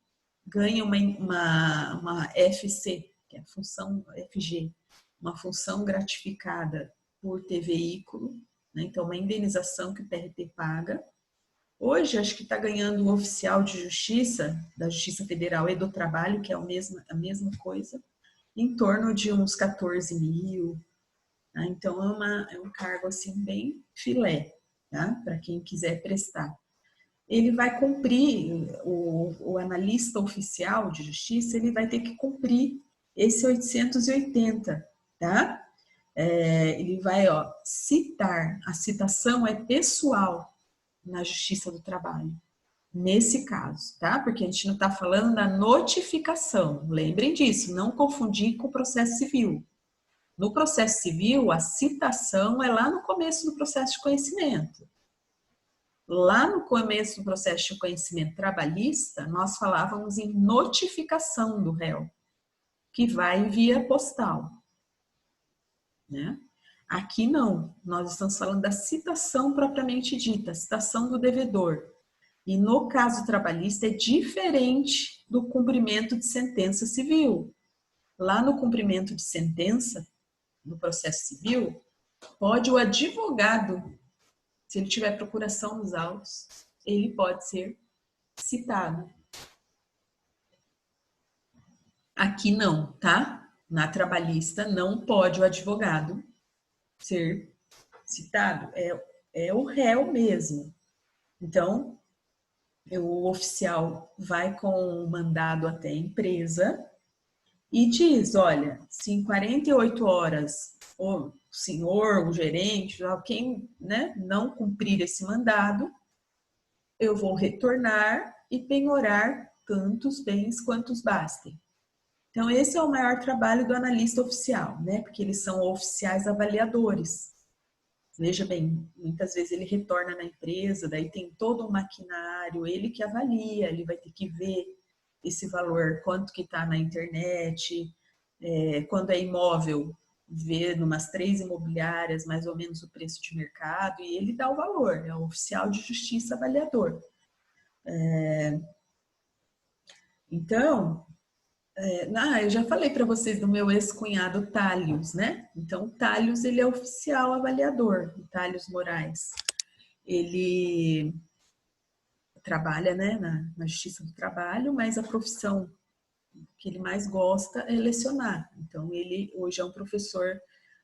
ganha uma FC, que é a função FG, uma função gratificada por ter veículo, né? Então uma indenização que o TRT paga. Hoje acho que está ganhando um oficial de justiça, da Justiça Federal e do Trabalho, que é a mesma coisa, em torno de uns 14 mil. Tá? Então é um cargo assim bem filé, tá? Para quem quiser prestar. Ele vai cumprir, o analista oficial de justiça, ele vai ter que cumprir esse 880, tá? Ele vai citar, a citação é pessoal na Justiça do Trabalho, nesse caso, tá? Porque a gente não está falando da notificação, lembrem disso, não confundir com o processo civil. No processo civil, a citação é lá no começo do processo de conhecimento. Lá no começo do processo de conhecimento trabalhista, nós falávamos em notificação do réu, que vai via postal, né? Aqui não, nós estamos falando da citação propriamente dita, a citação do devedor. E no caso trabalhista é diferente do cumprimento de sentença civil. Lá no cumprimento de sentença, no processo civil, pode o advogado, se ele tiver procuração nos autos, ele pode ser citado. Aqui não, tá? Na trabalhista não pode o advogado ser citado, é o réu mesmo. Então, o oficial vai com o mandado até a empresa e diz, olha, se em 48 horas o senhor, o gerente, quem, né, não cumprir esse mandado, eu vou retornar e penhorar tantos bens quantos bastem. Então, esse é o maior trabalho do analista oficial, né? Porque eles são oficiais avaliadores. Veja bem, muitas vezes ele retorna na empresa, daí tem todo um maquinário, ele que avalia, ele vai ter que ver esse valor, quanto que está na internet, quando é imóvel, ver numas 3 imobiliárias mais ou menos o preço de mercado, e ele dá o valor, é o oficial de justiça avaliador. Então, eu já falei para vocês do meu ex-cunhado Thales, né? Então, o Thales, ele é oficial avaliador, o Thales Moraes. Ele trabalha, né, na Justiça do Trabalho, mas a profissão que ele mais gosta é lecionar. Então, ele hoje é um professor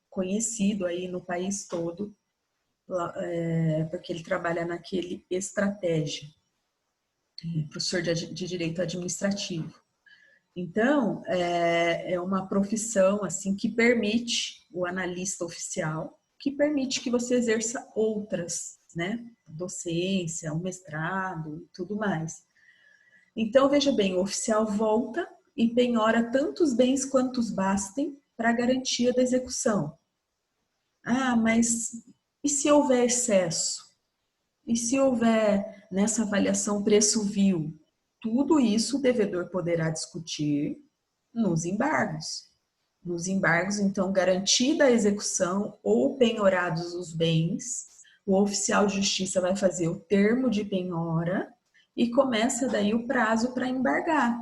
conhecido aí no país todo, porque ele trabalha naquele estratégia, professor de direito administrativo. Então, é uma profissão assim que permite o analista oficial, que permite que você exerça outras, né? Docência, um mestrado e tudo mais. Então, veja bem, o oficial volta e penhora tantos bens quantos bastem para a garantia da execução. Ah, mas e se houver excesso? E se houver nessa avaliação preço vil? Tudo isso o devedor poderá discutir nos embargos. Nos embargos, então, garantida a execução ou penhorados os bens, o oficial de justiça vai fazer o termo de penhora e começa daí o prazo para embargar.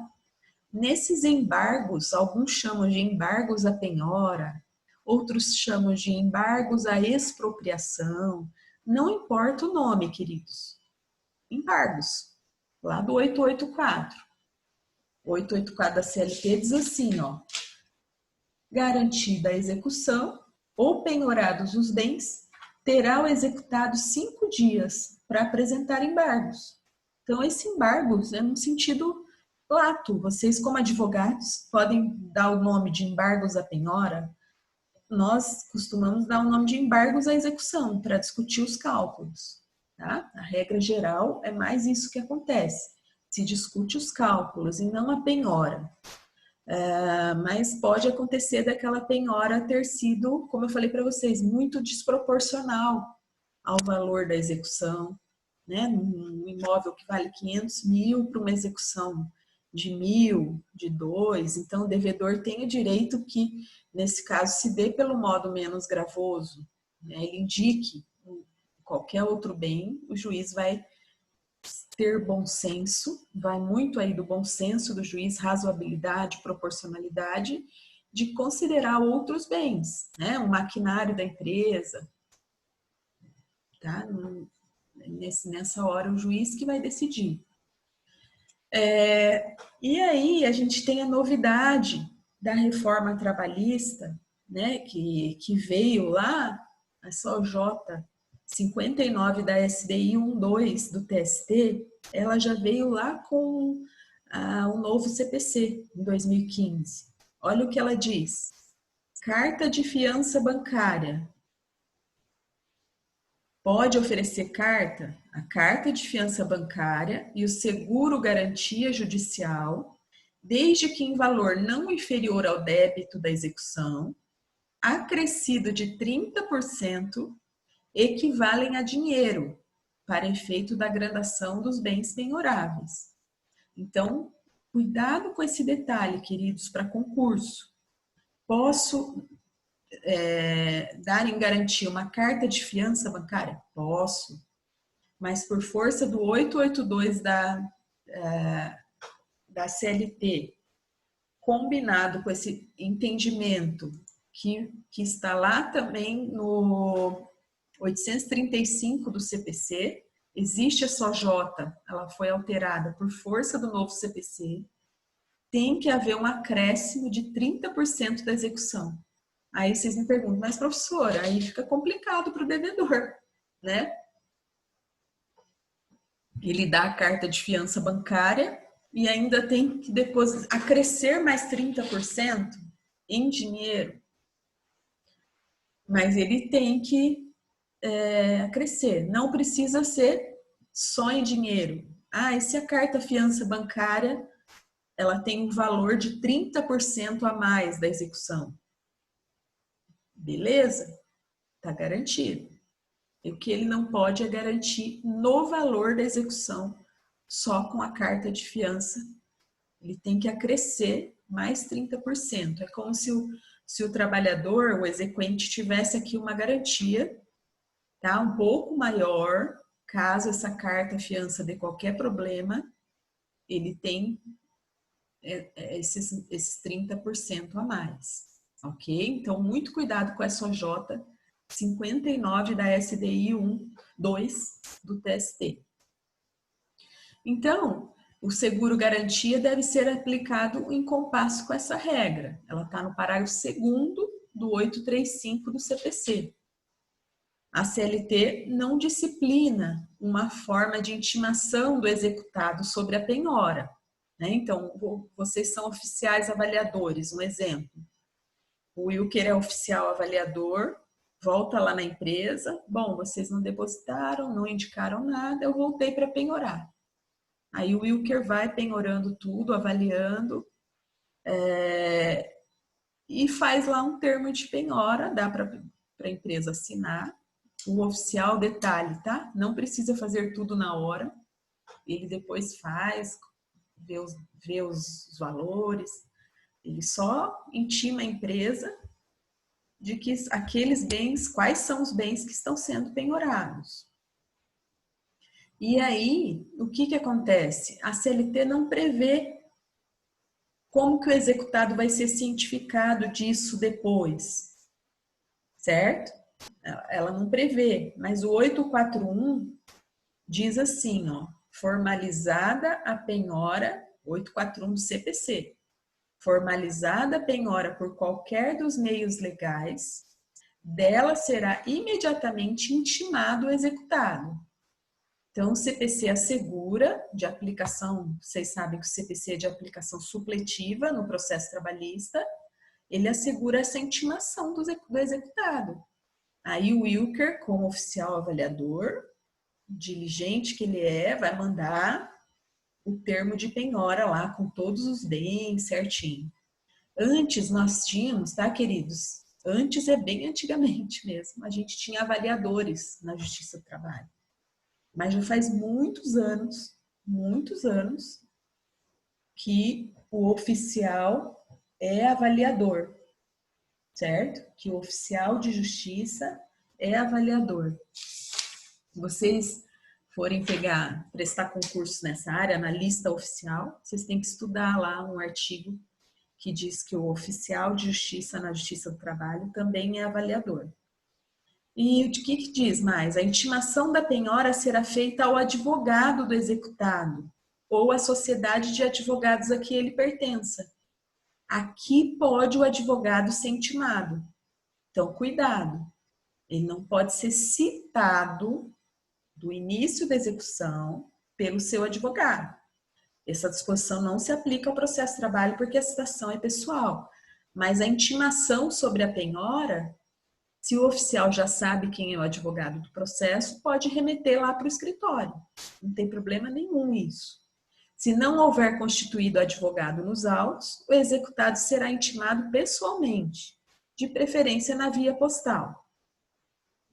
Nesses embargos, alguns chamam de embargos à penhora, outros chamam de embargos à expropriação. Não importa o nome, queridos. Embargos, lá do 884. 884 da CLT diz assim, ó. Garantida a execução ou penhorados os bens, terá o executado 5 dias para apresentar embargos. Então, esse embargos é no sentido lato. Vocês, como advogados, podem dar o nome de embargos à penhora. Nós costumamos dar o nome de embargos à execução para discutir os cálculos. Tá? A regra geral é mais isso que acontece. Se discute os cálculos e não a penhora. Mas pode acontecer daquela penhora ter sido, como eu falei para vocês, muito desproporcional ao valor da execução, né? Um imóvel que vale 500 mil para uma execução de 1.000, de 2, então o devedor tem o direito que, nesse caso, se dê pelo modo menos gravoso, né? Ele indique qualquer outro bem, o juiz vai ter bom senso, vai muito aí do bom senso do juiz, razoabilidade, proporcionalidade, de considerar outros bens, né? O maquinário da empresa, tá? Nessa hora, o juiz que vai decidir. E aí, a gente tem a novidade da reforma trabalhista, né? Que veio lá, a SOJ 59 da SDI 12 do TST, ela já veio lá com o novo CPC, em 2015. Olha o que ela diz. Carta de fiança bancária. Pode oferecer a carta de fiança bancária e o seguro garantia judicial, desde que em valor não inferior ao débito da execução, acrescido de 30%, equivalem a dinheiro, para efeito da gradação dos bens penhoráveis. Então, cuidado com esse detalhe, queridos, para concurso. Posso dar em garantia uma carta de fiança bancária? Posso, mas por força do 882 da CLT, combinado com esse entendimento que está lá também no 835 do CPC, existe a SOJ, ela foi alterada por força do novo CPC, tem que haver um acréscimo de 30% da execução. Aí vocês me perguntam, mas professora, aí fica complicado para o devedor, né? Ele dá a carta de fiança bancária e ainda tem que depois acrescer mais 30% em dinheiro. Mas ele tem que crescer. Não precisa ser só em dinheiro. E se a carta fiança bancária ela tem um valor de 30% a mais da execução. Beleza? Está garantido. E o que ele não pode é garantir no valor da execução só com a carta de fiança. Ele tem que acrescer mais 30%. É como se o trabalhador, o exequente, tivesse aqui uma garantia, tá? Um pouco maior, caso essa carta fiança dê qualquer problema, ele tem esses 30% a mais, ok? Então, muito cuidado com a SOJ 59 da SDI 2 do TST. Então, o seguro garantia deve ser aplicado em compasso com essa regra. Ela está no parágrafo 2º do 835 do CPC. A CLT não disciplina uma forma de intimação do executado sobre a penhora, né? Então, vocês são oficiais avaliadores, um exemplo. O Wilker é oficial avaliador, volta lá na empresa, bom, vocês não depositaram, não indicaram nada, eu voltei para penhorar. Aí o Wilker vai penhorando tudo, avaliando, e faz lá um termo de penhora, dá para a empresa assinar. O oficial, detalhe, tá? Não precisa fazer tudo na hora, ele depois faz, vê os valores, ele só intima a empresa de que aqueles bens, quais são os bens que estão sendo penhorados. E aí, o que acontece? A CLT não prevê como que o executado vai ser cientificado disso depois, certo? Ela não prevê, mas o 841 diz assim, ó, formalizada a penhora, 841 do CPC, formalizada a penhora por qualquer dos meios legais, dela será imediatamente intimado o executado. Então, o CPC assegura de aplicação, vocês sabem que o CPC é de aplicação supletiva no processo trabalhista, ele assegura essa intimação do executado. Aí o Wilker, como oficial avaliador, diligente que ele vai mandar o termo de penhora lá com todos os bens certinho. Antes nós tínhamos, tá, queridos? Antes é bem antigamente mesmo, a gente tinha avaliadores na Justiça do Trabalho. Mas já faz muitos anos, que o oficial é avaliador, certo? Que o oficial de justiça é avaliador. Se vocês forem prestar concurso nessa área, na lista oficial, vocês têm que estudar lá um artigo que diz que o oficial de justiça na Justiça do Trabalho também é avaliador. E o que diz mais? A intimação da penhora será feita ao advogado do executado ou à sociedade de advogados a que ele pertença. Aqui pode o advogado ser intimado. Então, cuidado. Ele não pode ser citado do início da execução pelo seu advogado. Essa disposição não se aplica ao processo de trabalho porque a citação é pessoal. Mas a intimação sobre a penhora, se o oficial já sabe quem é o advogado do processo, pode remeter lá para o escritório. Não tem problema nenhum isso. Se não houver constituído advogado nos autos, o executado será intimado pessoalmente, de preferência na via postal.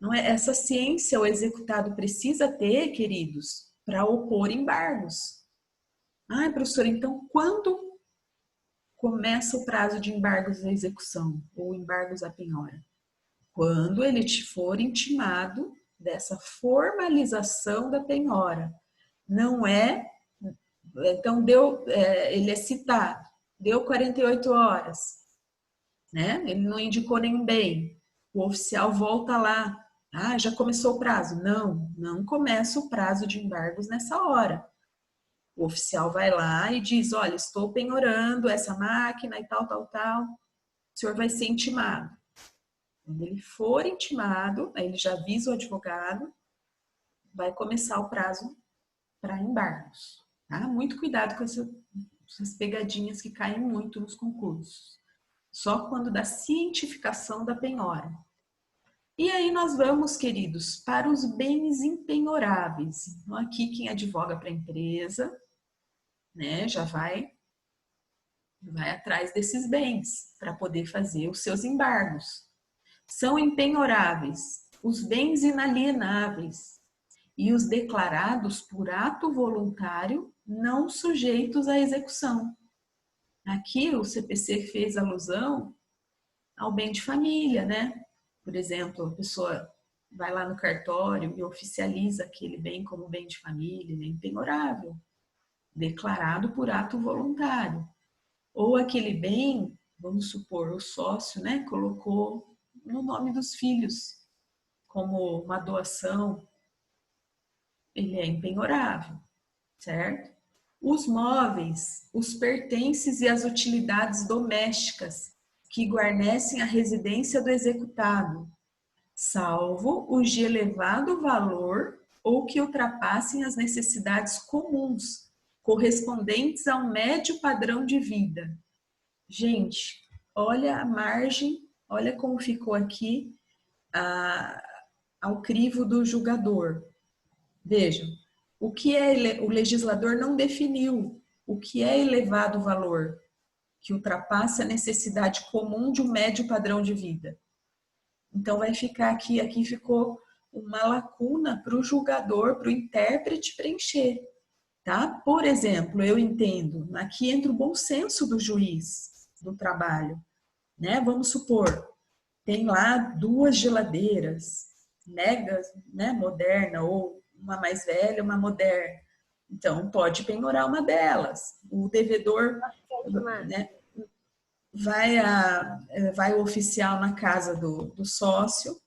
Não é essa ciência o executado precisa ter, queridos, para opor embargos. Ah, professora, então quando começa o prazo de embargos à execução ou embargos à penhora? Quando ele te for intimado dessa formalização da penhora. Não é, então ele é citado, deu 48 horas, né? Ele não indicou nenhum bem. O oficial volta lá. Ah, já começou o prazo. Não começa o prazo de embargos nessa hora. O oficial vai lá e diz, olha, estou penhorando essa máquina e tal. O senhor vai ser intimado. Quando ele for intimado, aí ele já avisa o advogado, vai começar o prazo para embargos. Tá? Muito cuidado com essas pegadinhas que caem muito nos concursos. Só quando dá cientificação da penhora. E aí nós vamos, queridos, para os bens impenhoráveis. Então, aqui quem advoga para a empresa, né, já vai vai atrás desses bens para poder fazer os seus embargos. São impenhoráveis os bens inalienáveis e os declarados por ato voluntário não sujeitos à execução. Aqui o CPC fez alusão ao bem de família, né? Por exemplo, a pessoa vai lá no cartório e oficializa aquele bem como bem de família, ele é impenhorável, declarado por ato voluntário. Ou aquele bem, vamos supor, o sócio, né, colocou no nome dos filhos como uma doação, ele é impenhorável, certo? Os móveis, os pertences e as utilidades domésticas que guarnecem a residência do executado, salvo os de elevado valor ou que ultrapassem as necessidades comuns, correspondentes a um médio padrão de vida. Gente, olha a margem, olha como ficou aqui ao crivo do julgador. Vejam, o legislador não definiu o que é elevado valor, que ultrapassa a necessidade comum de um médio padrão de vida. Então vai ficar aqui ficou uma lacuna para o julgador, para o intérprete preencher. Tá? Por exemplo, eu entendo, aqui entra o bom senso do juiz do trabalho. Né? Vamos supor, tem lá 2 geladeiras, megas, né, moderna, ou uma mais velha, uma moderna. Então, pode penhorar uma delas. O devedor, né, vai o oficial na casa do sócio,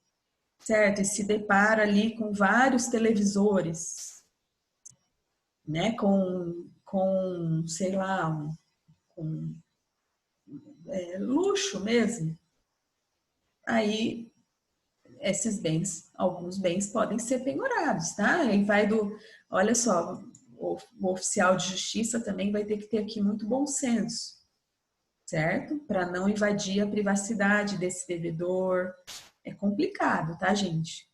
certo? E se depara ali com vários televisores, né? Com sei lá, com luxo mesmo. Aí, esses bens, alguns bens podem ser penhorados, tá? Aí vai olha só, o oficial de justiça também vai ter que ter aqui muito bom senso, certo? Para não invadir a privacidade desse devedor. É complicado, tá, gente?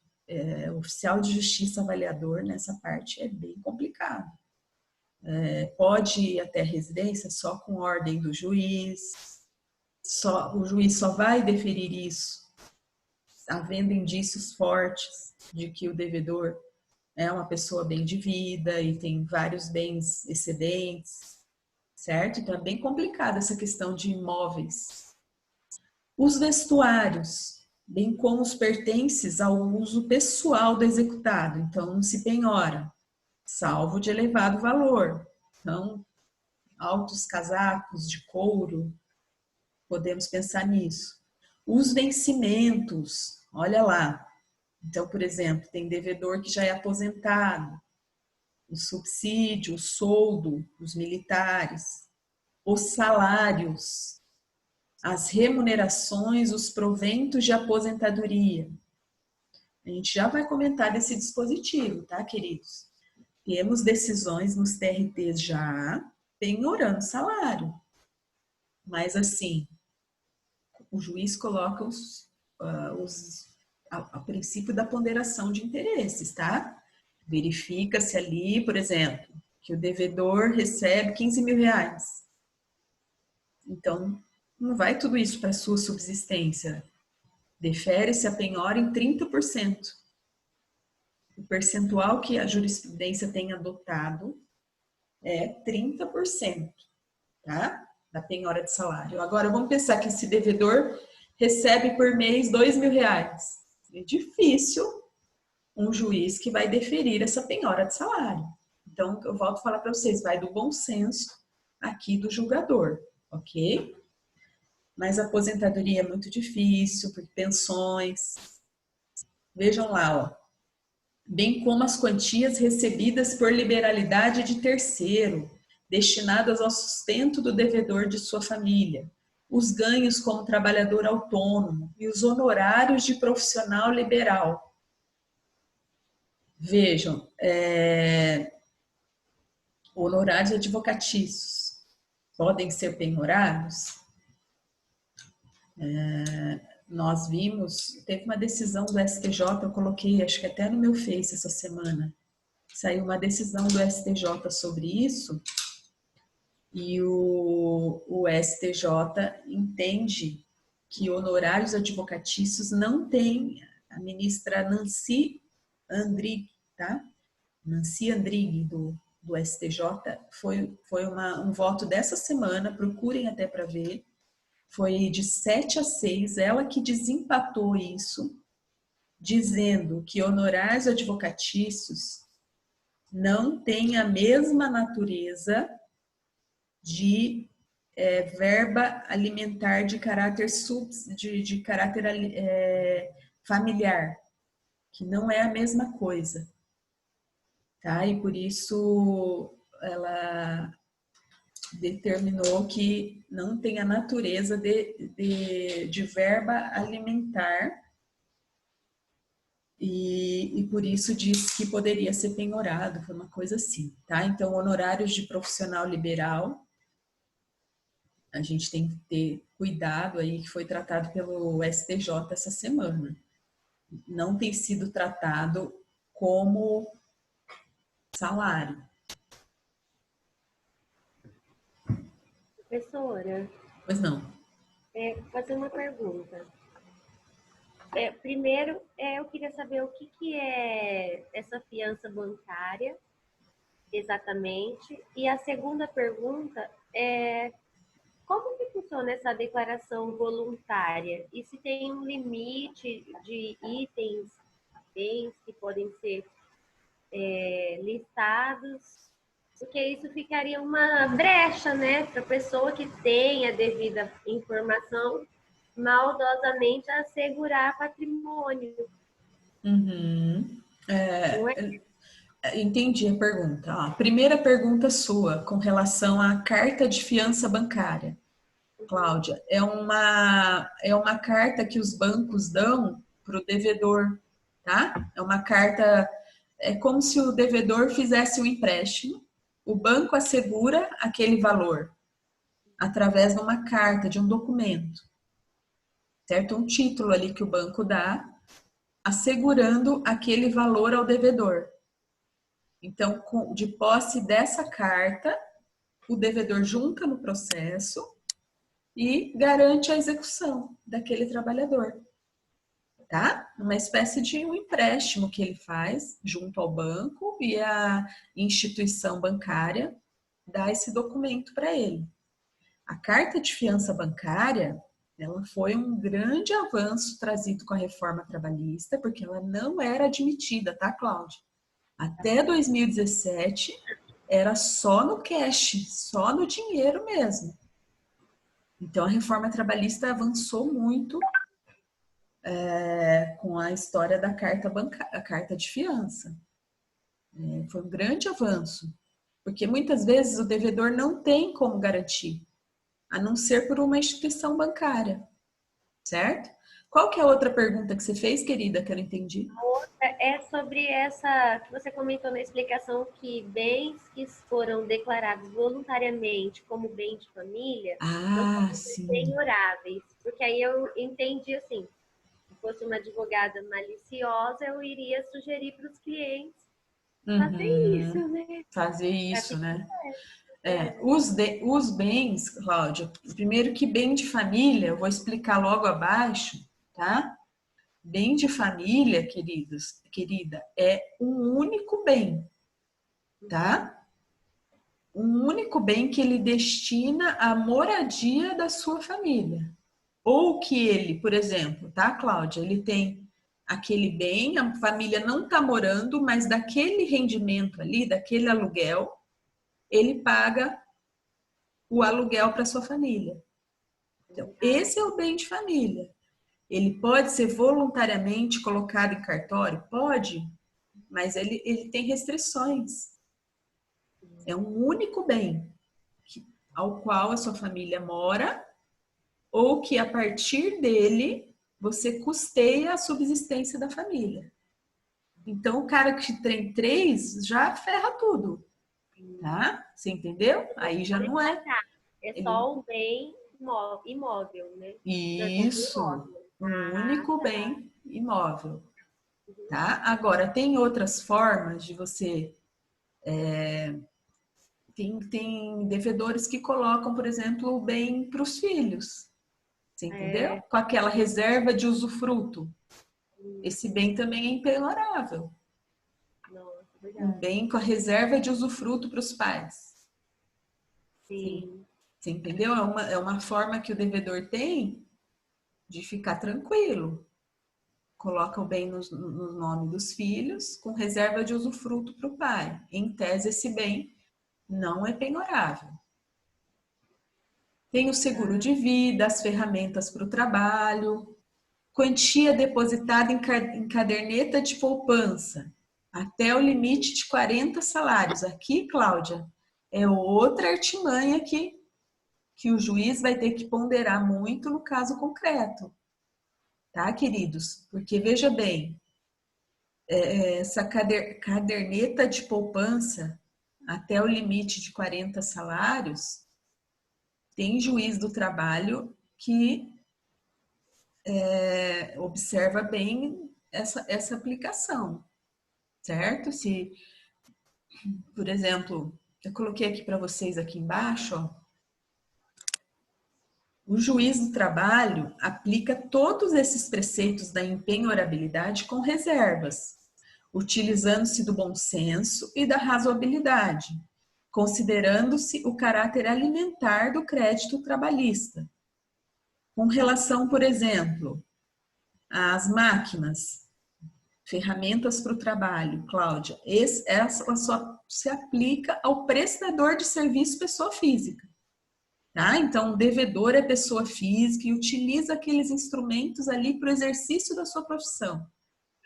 Oficial de justiça avaliador nessa parte é bem complicado. Pode ir até a residência só com ordem do juiz, o juiz só vai deferir isso havendo indícios fortes de que o devedor é uma pessoa bem de vida e tem vários bens excedentes, certo? Então é bem complicada essa questão de imóveis. Os vestuários, bem como os pertences ao uso pessoal do executado, então não se penhora, salvo de elevado valor. Então, altos casacos de couro, podemos pensar nisso. Os vencimentos, olha lá. Então, por exemplo, tem devedor que já é aposentado, o subsídio, o soldo dos militares, os salários, as remunerações, os proventos de aposentadoria. A gente já vai comentar desse dispositivo, tá, queridos? Temos decisões nos TRTs já penhorando salário. Mas, assim, o juiz coloca a princípio da ponderação de interesses, tá? Verifica-se ali, por exemplo, que o devedor recebe 15 mil reais. Então, não vai tudo isso para a sua subsistência. Defere-se a penhora em 30%. O percentual que a jurisprudência tem adotado é 30%, tá? Da penhora de salário. Agora, vamos pensar que esse devedor recebe por mês 2 mil reais. É difícil um juiz que vai deferir essa penhora de salário. Então, eu volto a falar para vocês, vai do bom senso aqui do julgador, ok? Mas a aposentadoria é muito difícil, porque pensões. Vejam lá, ó. Bem como as quantias recebidas por liberalidade de terceiro, destinadas ao sustento do devedor de sua família, os ganhos como trabalhador autônomo e os honorários de profissional liberal. Vejam, honorários advocatícios podem ser penhorados? Nós vimos, teve uma decisão do STJ, eu coloquei, acho que até no meu Face essa semana, saiu uma decisão do STJ sobre isso, E o STJ entende que honorários advocatícios não tem. A ministra Nancy Andrighi, tá? Nancy Andrighi, do STJ, foi um voto dessa semana, procurem até para ver, foi de 7-6, ela que desempatou isso, dizendo que honorários advocatícios não têm a mesma natureza de verba alimentar de caráter familiar, que não é a mesma coisa, tá? E por isso ela determinou que não tem a natureza de verba alimentar e por isso disse que poderia ser penhorado, foi uma coisa assim, tá? Então, honorários de profissional liberal, a gente tem que ter cuidado aí, que foi tratado pelo STJ essa semana. Não tem sido tratado como salário. Professora, Pois não. vou fazer uma pergunta. Primeiro, eu queria saber o que é essa fiança bancária, exatamente. E a segunda pergunta é como que funciona essa declaração voluntária? E se tem um limite de itens, bens que podem ser listados? Porque isso ficaria uma brecha, né, para a pessoa que tem a devida informação maldosamente assegurar patrimônio. Uhum. Não é? Entendi a pergunta. A primeira pergunta sua, com relação à carta de fiança bancária. Cláudia, é uma carta que os bancos dão para o devedor, tá? É uma carta, é como se o devedor fizesse um empréstimo, o banco assegura aquele valor através de uma carta, de um documento, certo? Um título ali que o banco dá, assegurando aquele valor ao devedor. Então, de posse dessa carta, o devedor junta no processo e garante a execução daquele trabalhador, tá? Uma espécie de um empréstimo que ele faz junto ao banco e a instituição bancária dá esse documento para ele. A carta de fiança bancária, ela foi um grande avanço trazido com a reforma trabalhista, porque ela não era admitida, tá, Cláudia? Até 2017 era só no cash, só no dinheiro mesmo. Então a reforma trabalhista avançou muito com a história da carta bancária, a carta de fiança. Foi um grande avanço, porque muitas vezes o devedor não tem como garantir, a não ser por uma instituição bancária, certo? Qual que é a outra pergunta que você fez, querida, que eu não entendi? A outra é sobre essa que você comentou na explicação que bens que foram declarados voluntariamente como bem de família não Ah, podem ser sim. penhoráveis. Porque aí eu entendi assim, se fosse uma advogada maliciosa, eu iria sugerir para os clientes fazer isso, Uhum. né? Fazer Pra que isso, né? é, Os bens, Cláudia, primeiro que bem de família, eu vou explicar logo abaixo, tá? Bem de família, querida, é um único bem, tá? Um único bem que ele destina à moradia da sua família. Ou que ele, por exemplo, tá, Cláudia? Ele tem aquele bem, a família não está morando, mas daquele rendimento ali, daquele aluguel, ele paga o aluguel para sua família. Então, esse é o bem de família. Ele pode ser voluntariamente colocado em cartório? Pode, mas ele tem restrições. É um único bem ao qual a sua família mora ou que a partir dele você custeia a subsistência da família. Então, o cara que tem 3 já ferra tudo, tá? Você entendeu? Aí já pode não é. destacar. É Ele... só o bem imóvel, né? Não é como Isso, imóvel. um Ah, único tá. bem imóvel, tá? Agora, tem outras formas de você Tem devedores que colocam, por exemplo, o bem para os filhos. Você entendeu? Com aquela reserva de usufruto. Esse bem também é impenhorável. Nossa, Um verdade. bem com a reserva de usufruto para os pais. Sim. Você entendeu? É uma forma que o devedor tem de ficar tranquilo. Coloca o bem no nome dos filhos, com reserva de usufruto para o pai. Em tese, esse bem não é penhorável. Tem o seguro de vida, as ferramentas para o trabalho, quantia depositada em caderneta de poupança, até o limite de 40 salários. Aqui, Cláudia, é outra artimanha que o juiz vai ter que ponderar muito no caso concreto. Tá, queridos? Porque veja bem, essa caderneta de poupança até o limite de 40 salários, tem juiz do trabalho que observa bem essa aplicação, certo? Se, por exemplo, eu coloquei aqui para vocês aqui embaixo, ó, o juiz do trabalho aplica todos esses preceitos da empenhorabilidade com reservas, utilizando-se do bom senso e da razoabilidade, considerando-se o caráter alimentar do crédito trabalhista. Com relação, por exemplo, às máquinas, ferramentas para o trabalho, Cláudia, essa só se aplica ao prestador de serviço pessoa física. Tá? Então, o devedor é pessoa física e utiliza aqueles instrumentos ali para o exercício da sua profissão.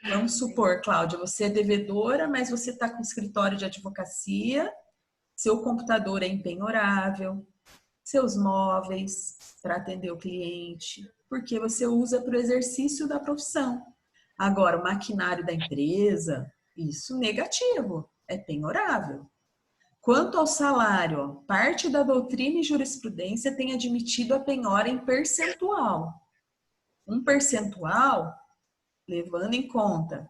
Vamos supor, Cláudia, você é devedora, mas você está com escritório de advocacia, seu computador é impenhorável, seus móveis para atender o cliente, porque você usa para o exercício da profissão. Agora, o maquinário da empresa, isso negativo, é penhorável. Quanto ao salário, ó, parte da doutrina e jurisprudência tem admitido a penhora em percentual. Um percentual, levando em conta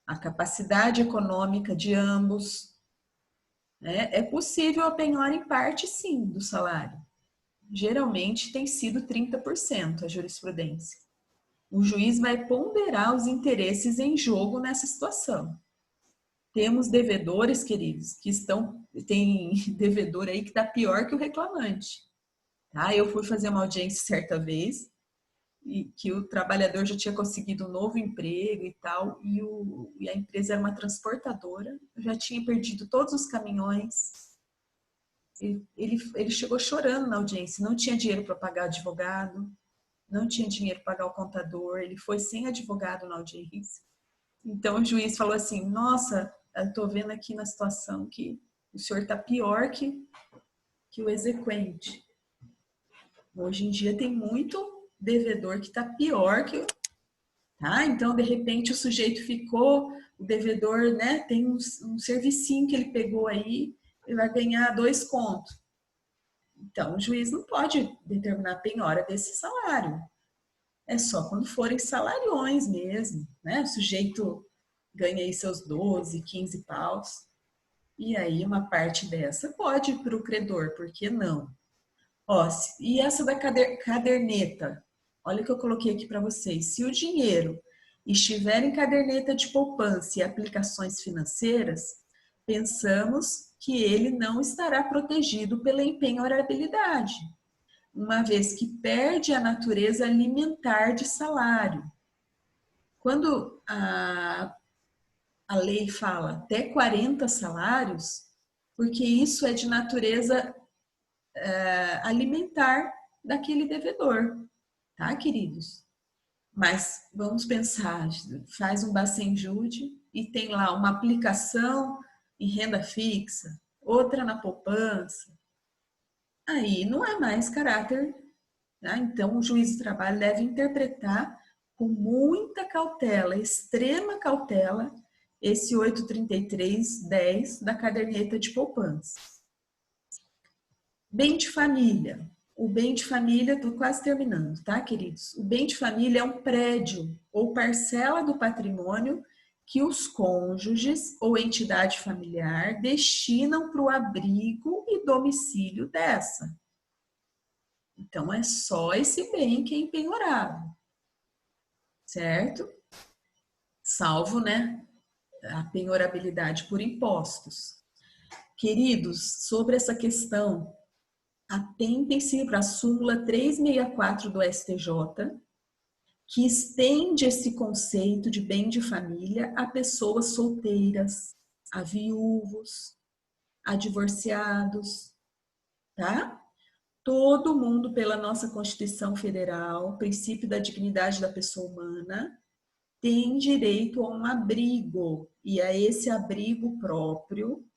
a capacidade econômica de ambos, né? É possível a penhora em parte, sim, do salário. Geralmente tem sido 30% a jurisprudência. O juiz vai ponderar os interesses em jogo nessa situação. Temos devedores, queridos, tem devedor aí que está pior que o reclamante. Tá? Eu fui fazer uma audiência certa vez, e que o trabalhador já tinha conseguido um novo emprego e tal, e a empresa era uma transportadora, já tinha perdido todos os caminhões. Ele chegou chorando na audiência, não tinha dinheiro para pagar advogado, não tinha dinheiro para pagar o contador, ele foi sem advogado na audiência. Então o juiz falou assim, nossa, eu estou vendo aqui na situação que o senhor está pior que o exequente. Hoje em dia tem muito devedor que está pior que o... Tá? Então, de repente, o sujeito ficou, o devedor, né, tem um servicinho que ele pegou aí, ele vai ganhar 2 contos. Então, o juiz não pode determinar a penhora desse salário. É só quando forem salariões mesmo, né? O sujeito ganha aí seus 12, 15 paus. E aí uma parte dessa pode ir para o credor, por que não? Ó, e essa da caderneta? Olha o que eu coloquei aqui para vocês. Se o dinheiro estiver em caderneta de poupança e aplicações financeiras, pensamos que ele não estará protegido pela empenhorabilidade, uma vez que perde a natureza alimentar de salário. Quando a lei fala até 40 salários, porque isso é de natureza alimentar daquele devedor, tá, queridos? Mas vamos pensar, faz um Bacenjude e tem lá uma aplicação em renda fixa, outra na poupança, aí não é mais caráter, tá? Então o juiz do trabalho deve interpretar com muita cautela, extrema cautela, esse 833-10 da caderneta de poupança. Bem de família. O bem de família, estou quase terminando, tá, queridos? O bem de família é um prédio ou parcela do patrimônio que os cônjuges ou entidade familiar destinam para o abrigo e domicílio dessa. Então, é só esse bem que é empenhorável, certo? Salvo, né, a penhorabilidade por impostos. Queridos, sobre essa questão, atentem-se para a súmula 364 do STJ, que estende esse conceito de bem de família a pessoas solteiras, a viúvos, a divorciados, tá? Todo mundo, pela nossa Constituição Federal, princípio da dignidade da pessoa humana, tem direito a um abrigo, e a esse abrigo próprio,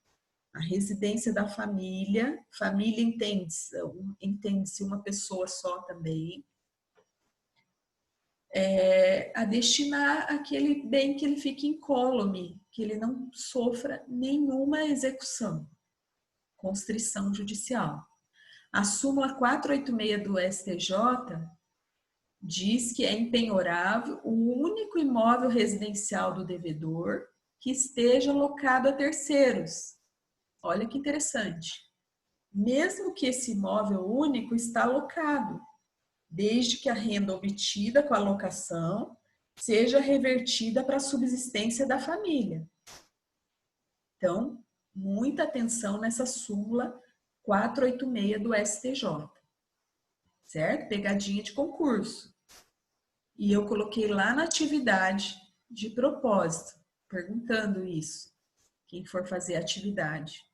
a residência da família, família entende-se uma pessoa só também, a destinar aquele bem que ele fique incólume, que ele não sofra nenhuma execução, constrição judicial. A súmula 486 do STJ diz que é empenhorável o único imóvel residencial do devedor que esteja locado a terceiros. Olha que interessante. Mesmo que esse imóvel único está alocado, desde que a renda obtida com a locação seja revertida para a subsistência da família. Então, muita atenção nessa súmula 486 do STJ, certo? Pegadinha de concurso. E eu coloquei lá na atividade de propósito, perguntando isso, quem for fazer a atividade,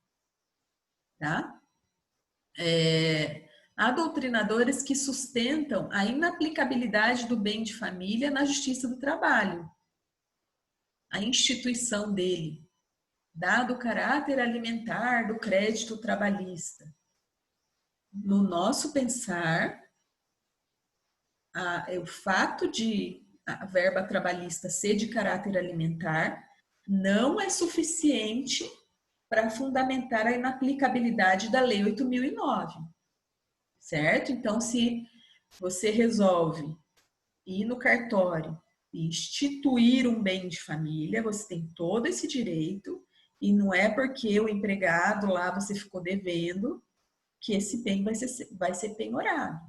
tá? Há doutrinadores que sustentam a inaplicabilidade do bem de família na Justiça do Trabalho. A instituição dele, dado o caráter alimentar do crédito trabalhista. No nosso pensar, o fato de a verba trabalhista ser de caráter alimentar não é suficiente para fundamentar a inaplicabilidade da Lei 8.009. Certo? Então, se você resolve ir no cartório e instituir um bem de família, você tem todo esse direito, e não é porque o empregado lá você ficou devendo que esse bem vai ser penhorado.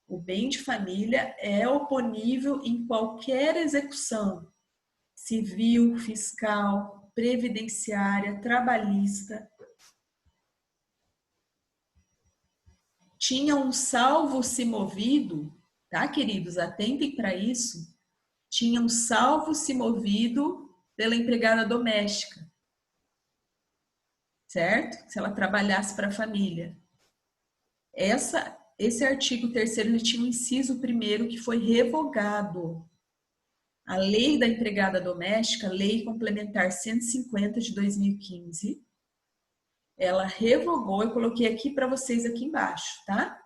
O bem de família é oponível em qualquer execução civil, fiscal, previdenciária, trabalhista. Tinha um salvo se movido, tá, queridos? Atentem para isso. Tinha um salvo se movido pela empregada doméstica, certo? Se ela trabalhasse para a família. Esse artigo 3º, ele tinha um inciso 1º que foi revogado. A lei da empregada doméstica, Lei Complementar 150 de 2015, ela revogou, eu coloquei aqui para vocês aqui embaixo, tá?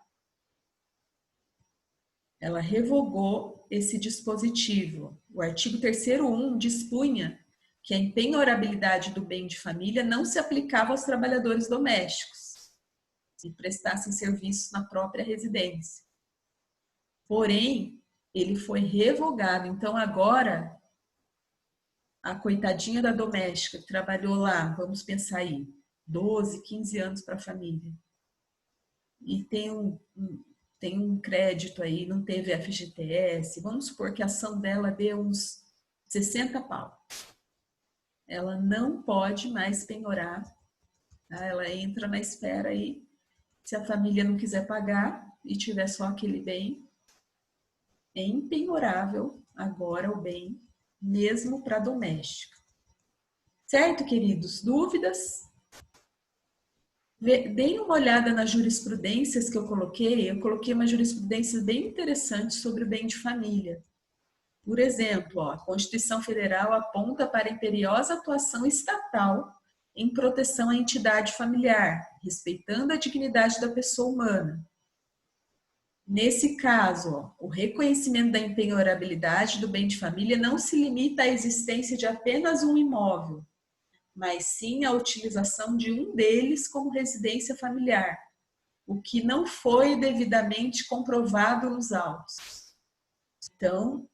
Ela revogou esse dispositivo. O artigo 3º, 1 dispunha que a empenhorabilidade do bem de família não se aplicava aos trabalhadores domésticos, se prestassem serviços na própria residência. Porém, ele foi revogado. Então, agora, a coitadinha da doméstica que trabalhou lá, vamos pensar aí, 12, 15 anos para a família, e tem um crédito aí, não teve FGTS, vamos supor que a ação dela dê uns 60 pau. Ela não pode mais penhorar, tá? Ela entra na esfera aí, se a família não quiser pagar e tiver só aquele bem, é impenhorável agora o bem, mesmo para doméstica. Certo, queridos? Dúvidas? Deem uma olhada nas jurisprudências que eu coloquei uma jurisprudência bem interessante sobre o bem de família. Por exemplo, a Constituição Federal aponta para a imperiosa atuação estatal em proteção à entidade familiar, respeitando a dignidade da pessoa humana. Nesse caso, o reconhecimento da empenhorabilidade do bem de família não se limita à existência de apenas um imóvel, mas sim à utilização de um deles como residência familiar, o que não foi devidamente comprovado nos autos. Então,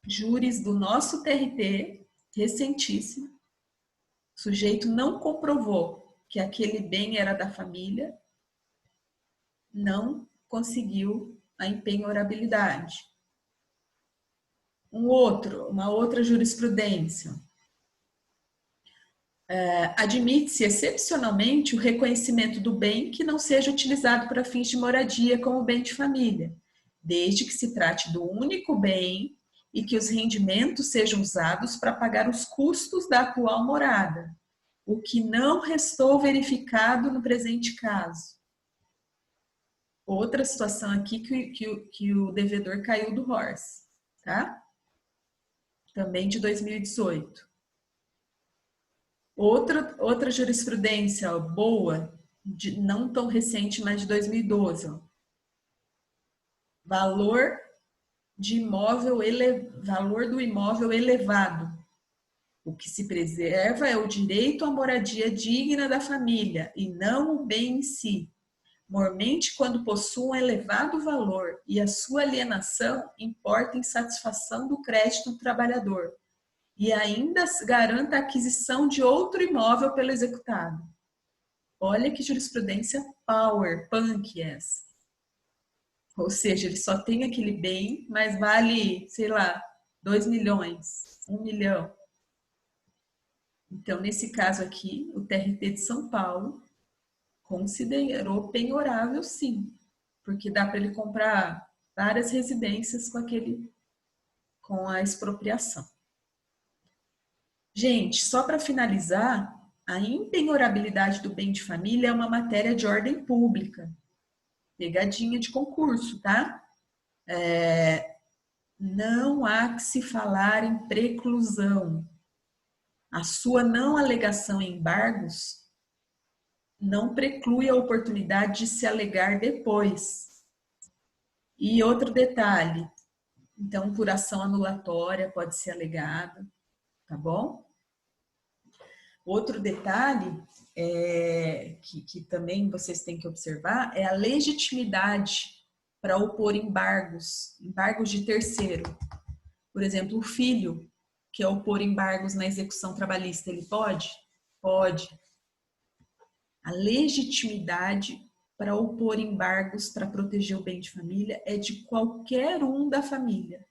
júris do nosso TRT recentíssima. O sujeito não comprovou que aquele bem era da família, não conseguiu a empenhorabilidade. Uma outra jurisprudência. Admite-se excepcionalmente o reconhecimento do bem que não seja utilizado para fins de moradia como bem de família, desde que se trate do único bem e que os rendimentos sejam usados para pagar os custos da atual morada, o que não restou verificado no presente caso. Outra situação aqui que o devedor caiu do Horse, tá? Também de 2018. Outra jurisprudência boa, não tão recente, mas de 2012. Ó. Valor do imóvel elevado. O que se preserva é o direito à moradia digna da família e não o bem em si. Mormente quando possui um elevado valor e a sua alienação importa em satisfação do crédito do trabalhador e ainda garanta a aquisição de outro imóvel pelo executado. Olha que jurisprudência punk essa. Ou seja, ele só tem aquele bem, mas vale, sei lá, 2 milhões, 1 milhão. Então, nesse caso aqui, o TRT de São Paulo considerou penhorável, sim, porque dá para ele comprar várias residências com a expropriação. Gente, só para finalizar, a impenhorabilidade do bem de família é uma matéria de ordem pública. Pegadinha de concurso, tá? Não há que se falar em preclusão. A sua não alegação em embargos não preclui a oportunidade de se alegar depois. E outro detalhe, então, por ação anulatória pode ser alegada, tá bom? Outro detalhe que também vocês têm que observar é a legitimidade para opor embargos de terceiro. Por exemplo, o filho quer opor embargos na execução trabalhista, ele pode? Pode. A legitimidade para opor embargos para proteger o bem de família é de qualquer um da família,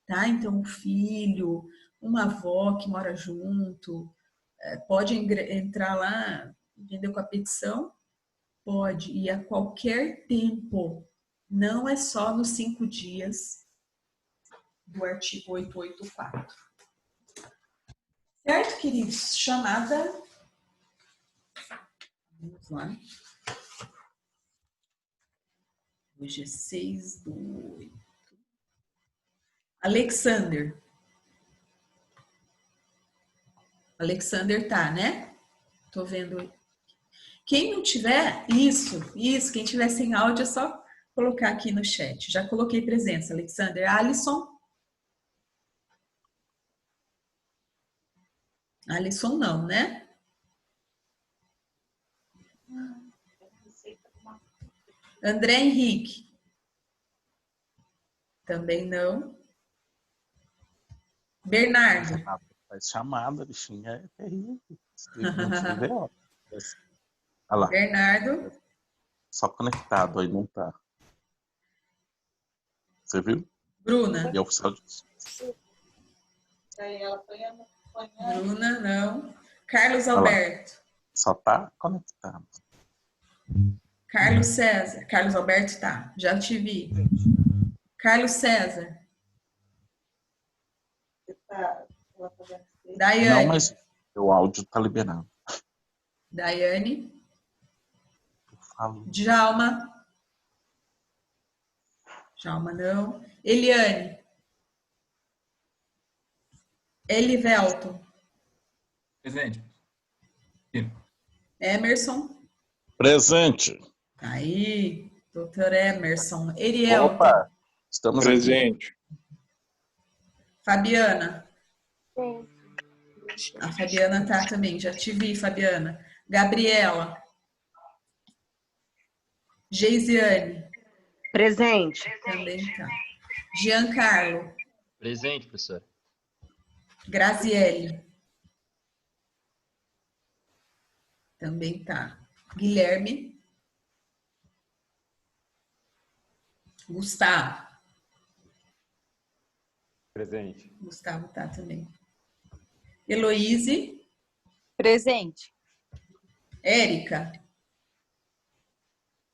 tá? Então, o filho, uma avó que mora junto, pode entrar lá, entendeu, com a petição? Pode, e a qualquer tempo. Não é só nos 5 dias do artigo 884. Certo, queridos? Chamada. Vamos lá. Hoje é 6/8. Alexander. Alexander tá, né? Tô vendo. Quem não tiver, quem tiver sem áudio é só colocar aqui no chat. Já coloquei presença, Alexander. Alisson? Alisson não, né? André Henrique? Também não. Bernardo? Faz chamada, bichinha, é terrível. Olha lá. Bernardo? Só conectado, aí não tá. Você viu? Bruna? E é oficial disso. Bruna, não. Carlos Alberto? Só tá conectado. Carlos César? Carlos Alberto tá, já te vi. Carlos César? Daiane? Não, mas o áudio tá liberado. Daiane? Eu falo. Djalma? Djalma não. Eliane? Elivelton? Presente. Emerson? Presente. Aí, doutor Emerson. Erielton? Opa, estamos presente. Aqui. Fabiana? Sim. A Fabiana tá também, já te vi, Fabiana. Gabriela? Geisiane? Presente. Também tá. Giancarlo? Presente, professor. Graziele. Também tá. Guilherme. Gustavo. Presente. Gustavo tá também. Heloíse. Presente. Érica.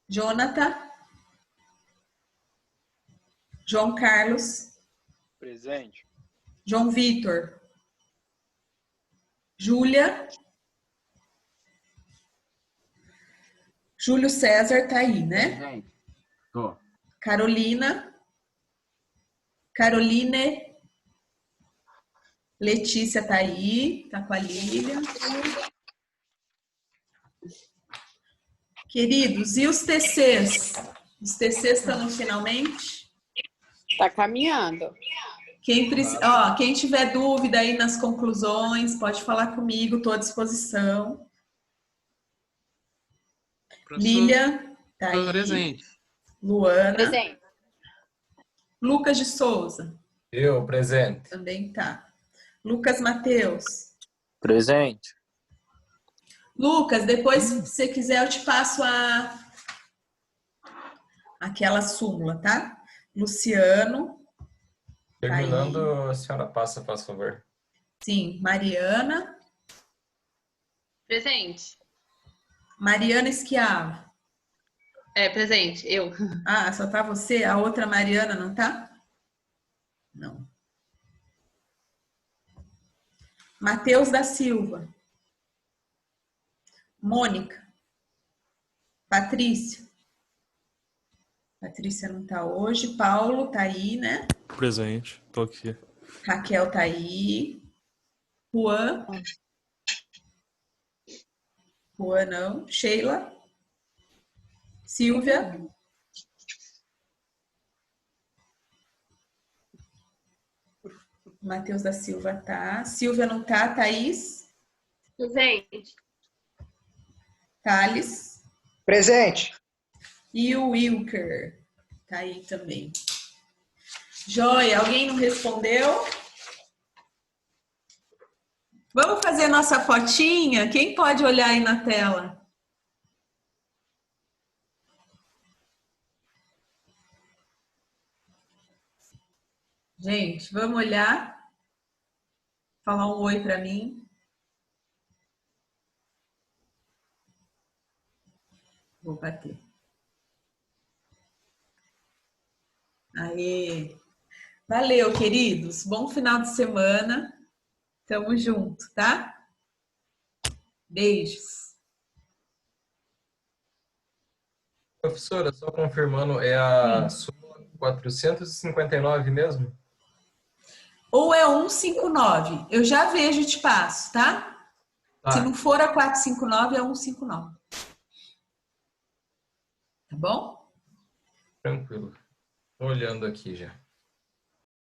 Jonathan. João Carlos. Presente. João Vitor. Júlia. Júlio César tá aí, né? Presente. Tô. Carolina. Caroline. Letícia tá aí, tá com a Lilian. Queridos, e os TCs? Os TCs estão no finalmente? Tá caminhando. Quem tiver dúvida aí nas conclusões, pode falar comigo, estou à disposição. Lilian, tá aí. Presente. Luana. Presente. Lucas de Souza. Eu, presente. Também tá. Lucas Mateus. Presente. Lucas, depois, se você quiser, eu te passo aquela súmula, tá? Luciano. Terminando, Aí. a senhora passa, por favor. Sim, Mariana. Presente. Mariana Esquiavo. Presente, eu. Ah, só tá você? A outra Mariana não tá? Não. Matheus da Silva. Mônica. Patrícia. Patrícia não tá hoje. Paulo tá aí, né? Presente. Tô aqui. Raquel tá aí. Juan. Juan não. Sheila. Silvia. Matheus da Silva tá. Silvia não tá. Thaís. Presente. Thales. Presente. E o Wilker. Tá aí também. Joia, alguém não respondeu? Vamos fazer nossa fotinha? Quem pode olhar aí na tela? Gente, vamos olhar. Falar um oi para mim. Vou bater. Aê! Valeu, queridos. Bom final de semana. Tamo junto, tá? Beijos. Professora, só confirmando, é a súmula 459 mesmo? Ou é 159. Eu já vejo e te passo, tá? Tá. Se não for a 459, é 159. Tá bom? Tranquilo. Tô olhando aqui já.